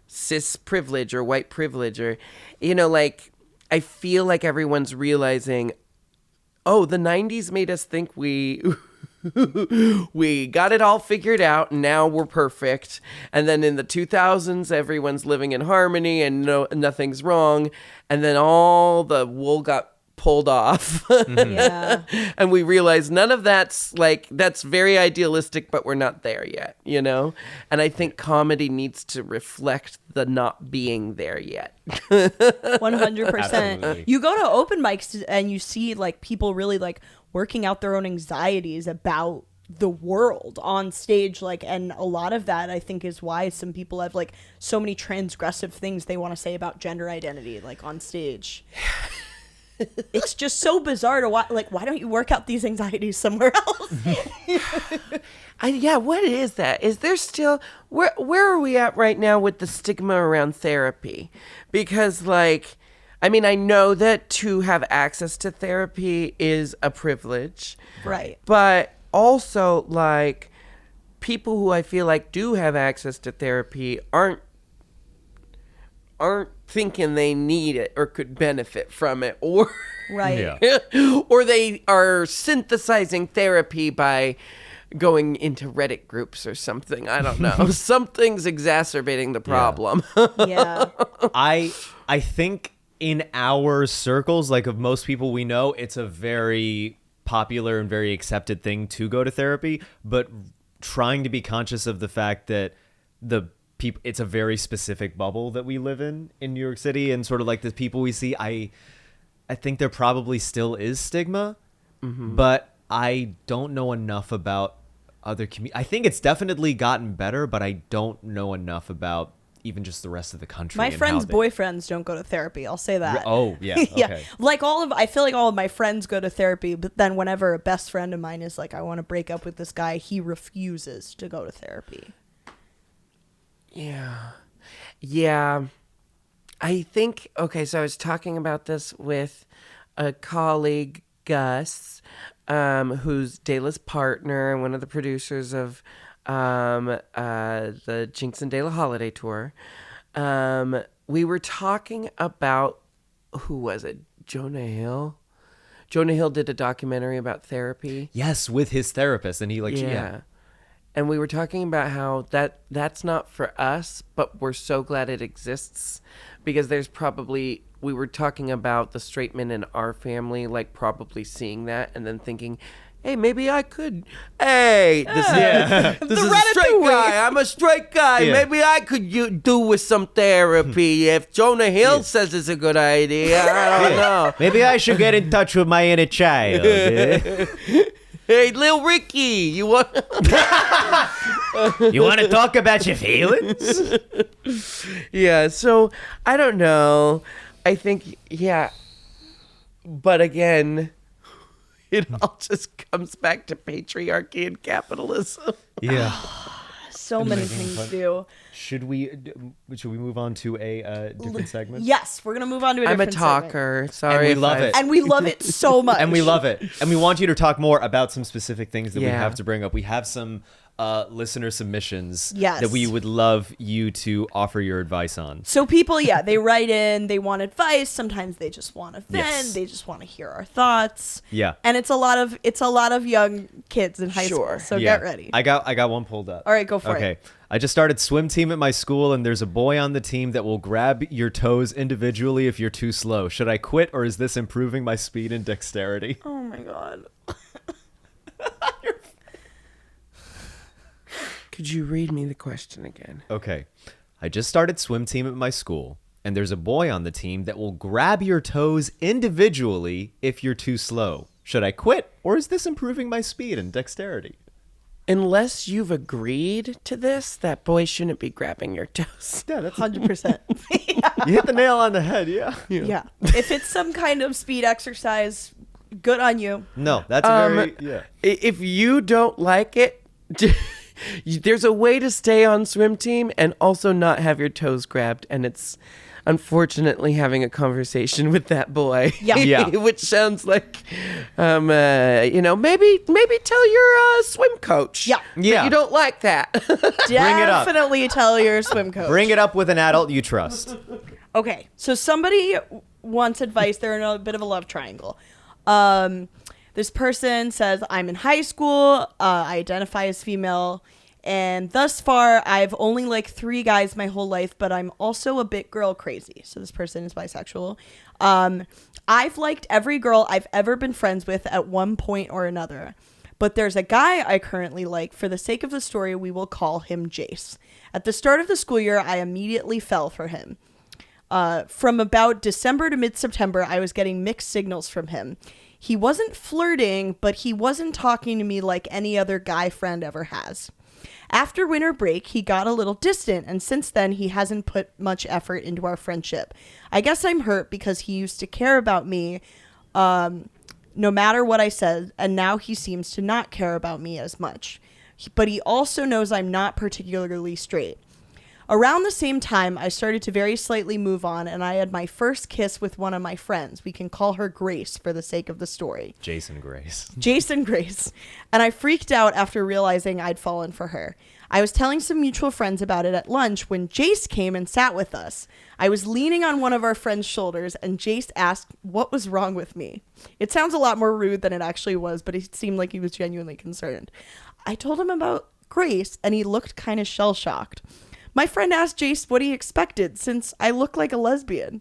cis privilege or white privilege, or, you know, like I feel like everyone's realizing, oh, the 90s made us think we got it all figured out and now we're perfect. And then in the 2000s, everyone's living in harmony and nothing's wrong. And then all the wool got pulled off. And we realized none of that's like, that's very idealistic, but we're not there yet, you know? And I think comedy needs to reflect the not being there yet. 100%. Absolutely. You go to open mics and you see like people really like working out their own anxieties about the world on stage, like, and a lot of that I think is why some people have like so many transgressive things they want to say about gender identity, like on stage. It's just so bizarre to watch. Like, why don't you work out these anxieties somewhere else? What is that? Is there still, where are we at right now with the stigma around therapy? Because like, I mean, I know that to have access to therapy is a privilege. Right. But also, like, people who I feel like do have access to therapy aren't thinking they need it or could benefit from it, or Right. or they are synthesizing therapy by going into Reddit groups or something. I don't know. Something's exacerbating the problem. Yeah. I think in our circles, like of most people we know, it's a very popular and very accepted thing to go to therapy, but trying to be conscious of the fact that it's a very specific bubble that we live in New York City, and sort of like the people we see, I think there probably still is stigma, but I don't know enough about other I think it's definitely gotten better, but I don't know enough about even just the rest of the country. My friends' boyfriends don't go to therapy. I'll say that. Oh, yeah. Yeah. Okay. Like I feel like all of my friends go to therapy, but then whenever a best friend of mine is like, I want to break up with this guy, he refuses to go to therapy. Yeah. Yeah. I think, okay, so I was talking about this with a colleague, Gus, who's Dela's partner and one of the producers of the Jinkx and Dela Holiday Tour. We were talking about, who was it? Jonah Hill? Jonah Hill did a documentary about therapy. Yes, with his therapist, and he Yeah. And we were talking about how that's not for us, but we're so glad it exists, because there's probably, we were talking about the straight men in our family, like probably seeing that and then thinking, hey, maybe I could. Hey, this is a straight guy. I'm a straight guy. Yeah. Maybe I could do with some therapy. If Jonah Hill says it's a good idea, I don't know. Maybe I should get in touch with my inner child. Hey, Lil Ricky, you want? You want to talk about your feelings? Yeah. So I don't know. I think but again, it all just comes back to patriarchy and capitalism. Yeah. So many things do. Should we move on to a different segment? Yes, we're gonna move on to a I'm a different segment. talker. Sorry, And we if love I've- it. And we love it so much. And we love it. And we want you to talk more about some specific things that we Yeah. have to bring up. We have some listener submissions Yes. that we would love you to offer your advice on. So people, they write in, they want advice. Sometimes they just want to vent. Yes. They just want to hear our thoughts. Yeah. And it's a lot of young kids in high Sure. school. So Yeah. get ready. I got one pulled up. All right, go for it. Okay. I just started swim team at my school, and there's a boy on the team that will grab your toes individually if you're too slow. Should I quit, or is this improving my speed and dexterity? Oh my god. Could you read me the question again? Okay. I just started swim team at my school, and there's a boy on the team that will grab your toes individually if you're too slow. Should I quit, or is this improving my speed and dexterity? Unless you've agreed to this, that boy shouldn't be grabbing your toes. Yeah, that's 100%. you hit the nail on the head. Yeah. Yeah. If it's some kind of speed exercise, good on you. No, that's very If you don't like it, there's a way to stay on swim team and also not have your toes grabbed, and it's unfortunately having a conversation with that boy. Yeah. Yeah. Which sounds like, maybe tell your swim coach. Yeah. that Yeah. you don't like that. Bring it up. Definitely tell your swim coach. Bring it up with an adult you trust. Okay, so somebody wants advice. They're in a bit of a love triangle. This person says, I'm in high school. I identify as female. And thus far, I've only liked 3 guys my whole life, but I'm also a bit girl crazy. So this person is bisexual. I've liked every girl I've ever been friends with at one point or another. But there's a guy I currently like. For the sake of the story, we will call him Jace. At the start of the school year, I immediately fell for him. From about December to mid-September, I was getting mixed signals from him. He wasn't flirting, but he wasn't talking to me like any other guy friend ever has. After winter break, he got a little distant, and since then, he hasn't put much effort into our friendship. I guess I'm hurt because he used to care about me no matter what I said, and now he seems to not care about me as much. But he also knows I'm not particularly straight. Around the same time, I started to very slightly move on, and I had my first kiss with one of my friends. We can call her Grace for the sake of the story. Jason Grace. Jason Grace. And I freaked out after realizing I'd fallen for her. I was telling some mutual friends about it at lunch when Jace came and sat with us. I was leaning on one of our friends' shoulders, and Jace asked what was wrong with me. It sounds a lot more rude than it actually was, but it seemed like he was genuinely concerned. I told him about Grace, and he looked kind of shell-shocked. My friend asked Jace what he expected, since I look like a lesbian.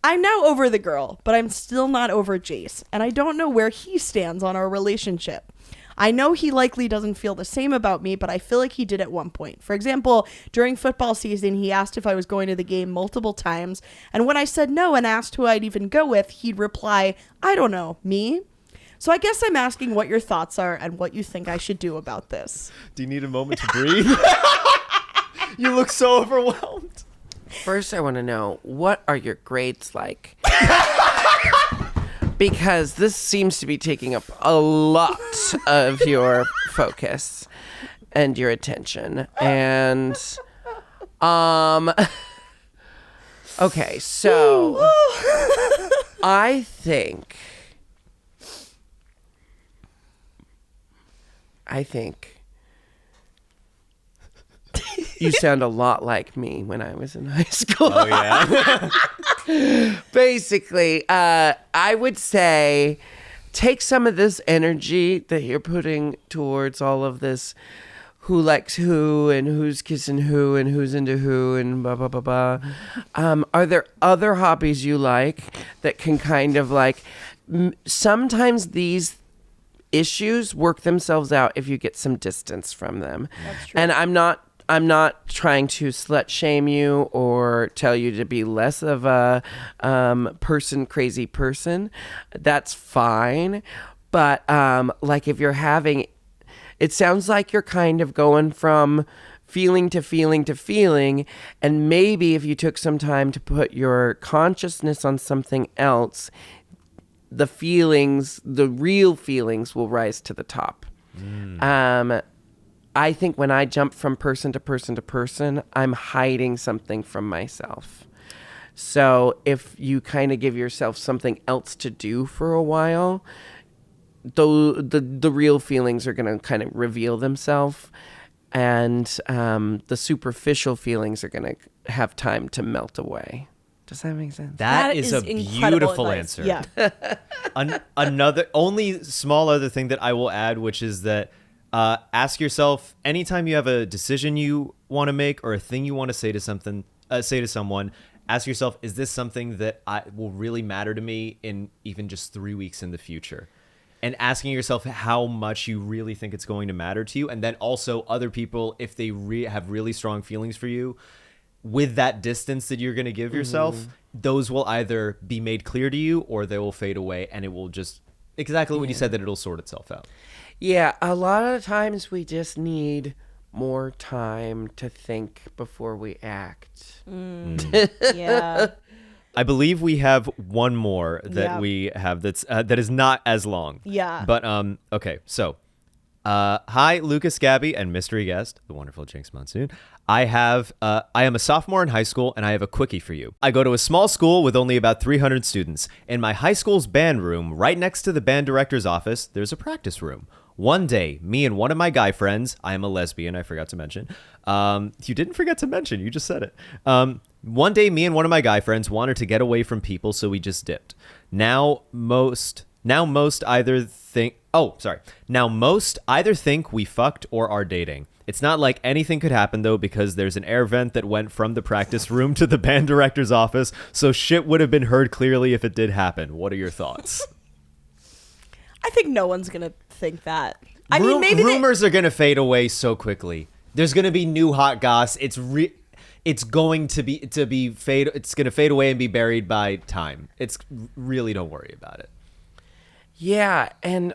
I'm now over the girl, but I'm still not over Jace, and I don't know where he stands on our relationship. I know he likely doesn't feel the same about me, but I feel like he did at one point. For example, during football season, he asked if I was going to the game multiple times, and when I said no and asked who I'd even go with, he'd reply, I don't know, me? So I guess I'm asking what your thoughts are and what you think I should do about this. Do you need a moment to breathe? You look so overwhelmed. First, I want to know, what are your grades like? Because this seems to be taking up a lot of your focus and your attention. And, okay, so I think you sound a lot like me when I was in high school. Oh, yeah? Basically, I would say take some of this energy that you're putting towards all of this who likes who and who's kissing who and who's into who and blah, blah, blah, blah. Are there other hobbies you like that can kind of like... Sometimes these issues work themselves out if you get some distance from them. That's true. And I'm not trying to slut shame you or tell you to be less of a crazy person. That's fine. But like if you're having, it sounds like you're kind of going from feeling to feeling to feeling. And maybe if you took some time to put your consciousness on something else, the feelings, the real feelings will rise to the top. I think when I jump from person to person to person, I'm hiding something from myself. So if you kind of give yourself something else to do for a while, the real feelings are going to kind of reveal themselves, and the superficial feelings are going to have time to melt away. Does that make sense? That is a beautiful answer. Yeah. Another only small other thing that I will add, which is that ask yourself anytime you have a decision you want to make or a thing you want to say to someone, ask yourself, is this something that will really matter to me in even just 3 weeks in the future? And asking yourself how much you really think it's going to matter to you. And then also other people, if they have really strong feelings for you, with that distance that you're going to give yourself, those will either be made clear to you or they will fade away, and it will just exactly what you said, that it'll sort itself out. Yeah, a lot of times we just need more time to think before we act. Yeah. I believe we have one more that we have that is not as long. Yeah. But okay, so hi, Lukas, Gabby, and mystery guest, the wonderful Jinkx Monsoon. I am a sophomore in high school, and I have a quickie for you. I go to a small school with only about 300 students. In my high school's band room, right next to the band director's office, there's a practice room. One day, me and one of my guy friends, I am a lesbian, I forgot to mention. You didn't forget to mention, you just said it. One day, me and one of my guy friends wanted to get away from people, so we just dipped. Now most either think we fucked or are dating. It's not like anything could happen, though, because there's an air vent that went from the practice room to the band director's office, so shit would have been heard clearly if it did happen. What are your thoughts? I think no one's going to think that. I mean, maybe rumors are going to fade away so quickly. There's going to be new hot goss. It's going to fade away and be buried by time. It's really, don't worry about it. Yeah, and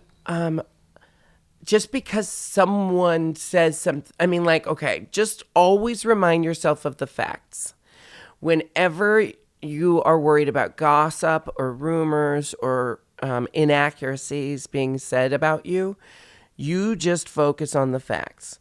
just because someone says something, I mean, like, okay, just always remind yourself of the facts. Whenever you are worried about gossip or rumors or inaccuracies being said about you, you just focus on the facts.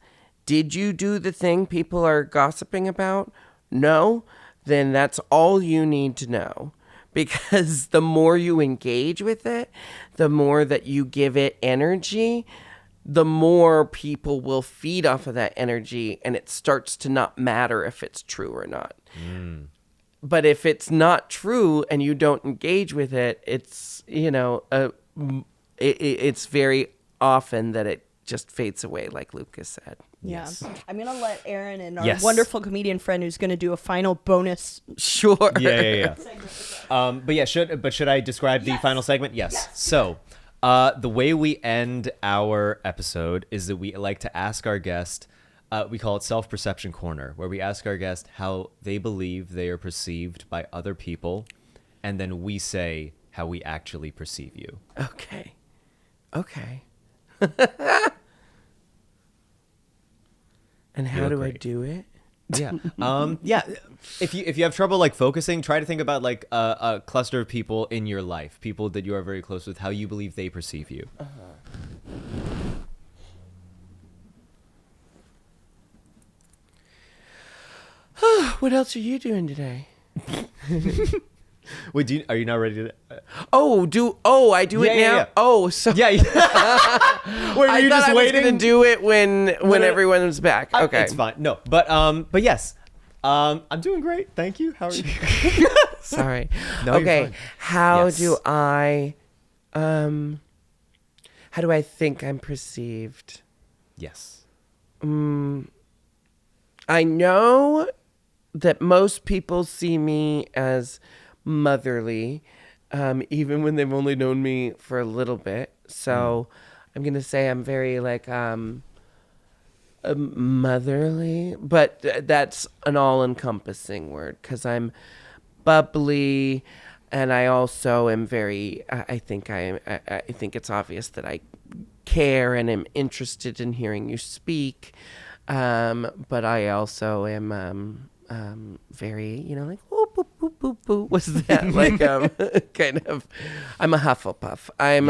Did you do the thing people are gossiping about? No? Then that's all you need to know. Because the more you engage with it, the more that you give it energy, the more people will feed off of that energy, and it starts to not matter if it's true or not. But if it's not true and you don't engage with it, it's, it's very often that it just fades away, like Lukas said. Yeah. Yes. I'm going to let Aran and our wonderful comedian friend who's going to do a final bonus. Sure. Yeah. Should I describe the final segment? Yes. So, the way we end our episode is that we like to ask our guest, we call it Self-Perception Corner, where we ask our guest how they believe they are perceived by other people, and then we say how we actually perceive you. Okay. And how do I do it? Yeah. If you have trouble like focusing, try to think about like a cluster of people in your life, people that you are very close with, how you believe they perceive you. What else are you doing today? Wait, are you not ready to? I do it now. Yeah. Oh, so Yeah. Wait, I you thought just I was waiting? gonna do it when everyone's back. Okay, It's fine. No, but yes, I'm doing great. Thank you. How are you? Sorry. No, you're Okay, fine. how Yes. do I think I'm perceived? Yes. I know that most people see me as motherly, even when they've only known me for a little bit. So I'm going to say I'm very like motherly, but that's an all-encompassing word because I'm bubbly, and I also am very, I think it's obvious that I care and am interested in hearing you speak. But I also am very, like, oh, boop, boop, boop, boop. What's that? Like, kind of, I'm a Hufflepuff. What am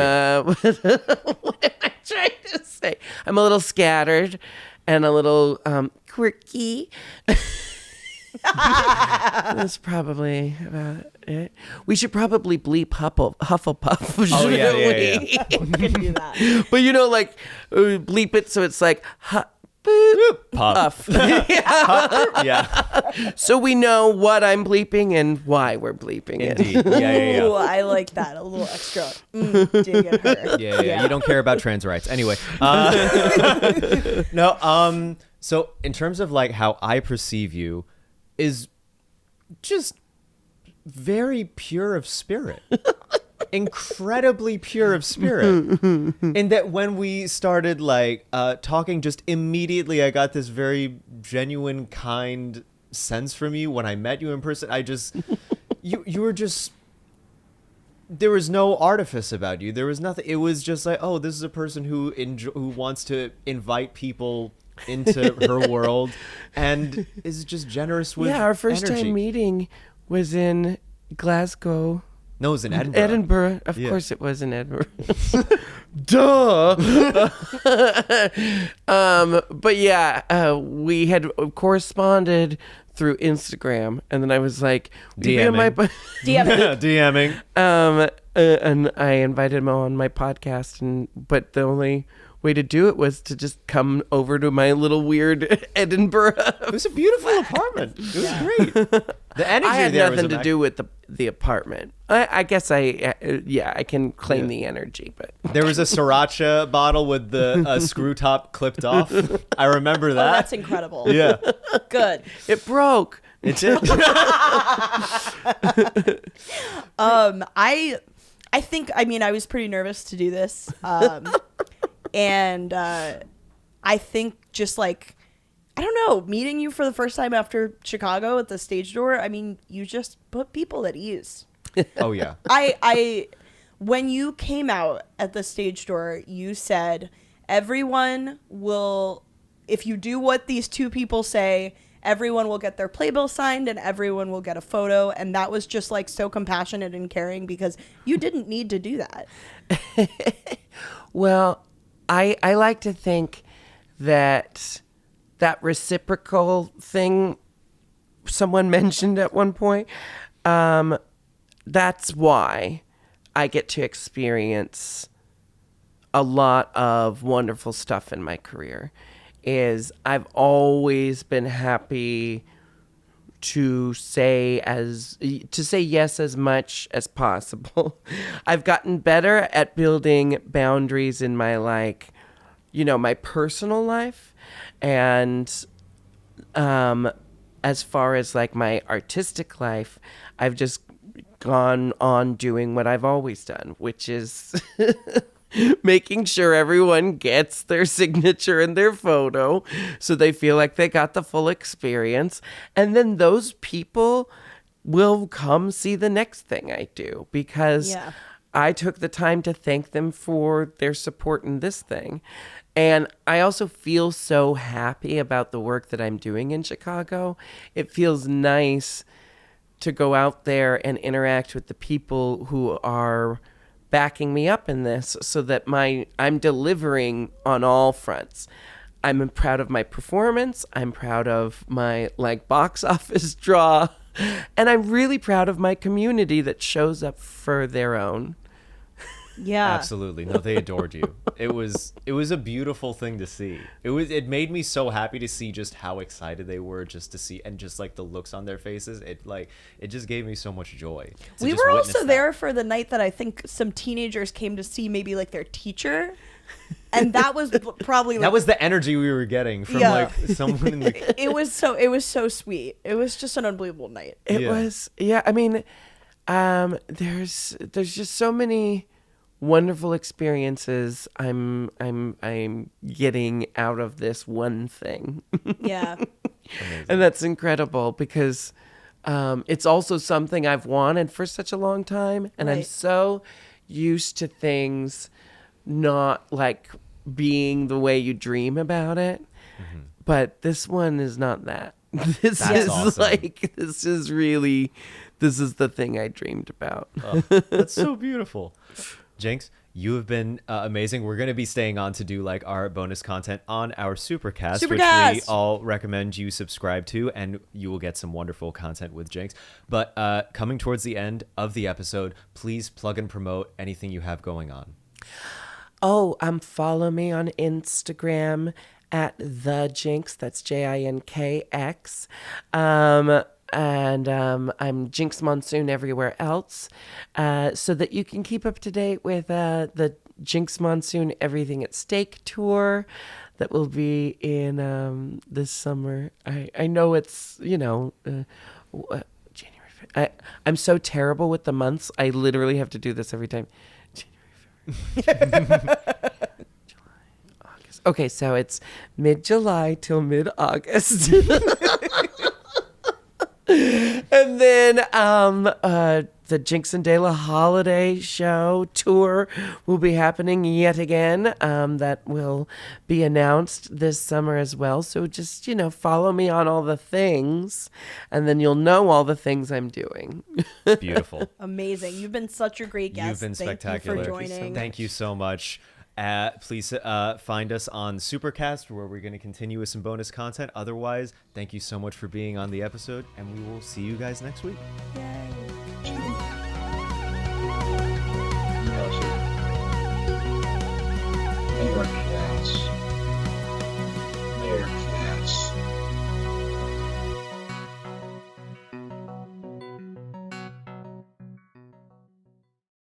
I trying to say? I'm a little scattered and a little quirky. That's probably about it. We should probably bleep Hufflepuff. Oh, yeah. We can do that. But like, bleep it so it's like, Puff. Yeah. So we know what I'm bleeping and why we're bleeping it. Indeed. Yeah. Ooh, I like that. A little extra. Dig at her. Yeah. You don't care about trans rights. Anyway. No. So in terms of like how I perceive you is just very pure of spirit. Incredibly pure of spirit. In that when we started like talking, just immediately I got this very genuine, kind sense from you. When I met you in person, I just you were just, there was no artifice about you. There was nothing. It was just like, oh, this is a person who wants to invite people into her world and is just generous with our first energy. time meeting was in Glasgow. No, it was in Edinburgh. Edinburgh. Of course it was in Edinburgh. Duh. But yeah, we had corresponded through Instagram, and then I was like, DMing. and I invited him on my podcast, but the only way to do it was to just come over to my little weird Edinburgh. It was a beautiful apartment. It was great. The energy I had there nothing was to do with the apartment. I guess I can claim the energy, but There was a sriracha bottle with the screw top clipped off. I remember that. Oh, that's incredible. Yeah. Good. it broke. It did. I think, I was pretty nervous to do this. And I think just like, I don't know, meeting you for the first time after Chicago at the stage door, you just put people at ease. Oh, yeah. When you came out at the stage door, you said, everyone will, if you do what these two people say, everyone will get their playbill signed and everyone will get a photo. And that was just like so compassionate and caring because you didn't need to do that. Well, I like to think that that reciprocal thing someone mentioned at one point. That's why I get to experience a lot of wonderful stuff in my career. Is I've always been happy to say yes as much as possible. I've gotten better at building boundaries in my my personal life, and as far as like my artistic life, I've just gone on doing what I've always done, which is making sure everyone gets their signature in their photo so they feel like they got the full experience. And then those people will come see the next thing I do because I took the time to thank them for their support in this thing. And I also feel so happy about the work that I'm doing in Chicago. It feels nice to go out there and interact with the people who are backing me up in this so that I'm delivering on all fronts. I'm proud of my performance. I'm proud of my box office draw. And I'm really proud of my community that shows up for their own. Yeah. Absolutely. No, they adored you. It was a beautiful thing to see. It made me so happy to see just how excited they were just to see, and just like the looks on their faces. It just gave me so much joy. We were also there for the night that I think some teenagers came to see maybe like their teacher. And that was probably that was the energy we were getting from like someone in the it was so sweet. It was just an unbelievable night. It was. I mean, there's just so many wonderful experiences I'm getting out of this one thing. Yeah. And that's incredible because it's also something I've wanted for such a long time, and I'm so used to things not like being the way you dream about it. Mm-hmm. But this one is not that. This is awesome. This is the thing I dreamed about. Oh, that's so beautiful. Jinkx, you have been amazing. We're going to be staying on to do like our bonus content on our Supercast, which we all recommend you subscribe to, and you will get some wonderful content with Jinkx. But coming towards the end of the episode, please plug and promote anything you have going on. Oh, follow me on Instagram at the Jinkx. That's Jinkx. And I'm Jinkx Monsoon everywhere else, so that you can keep up to date with the Jinkx Monsoon Everything at Stake tour that will be in this summer. I know it's January. I'm so terrible with the months. I literally have to do this every time. January, July, August. Okay, so it's mid-July till mid-August. And then the Jinkx and Dela holiday show tour will be happening yet again. That will be announced this summer as well. So just, follow me on all the things, and then you'll know all the things I'm doing. Beautiful. Amazing. You've been such a great guest. You've been spectacular. Thank you for joining. Thank you so much. Please find us on Supercast, where we're going to continue with some bonus content. Otherwise, thank you so much for being on the episode, and we will see you guys next week. Yay.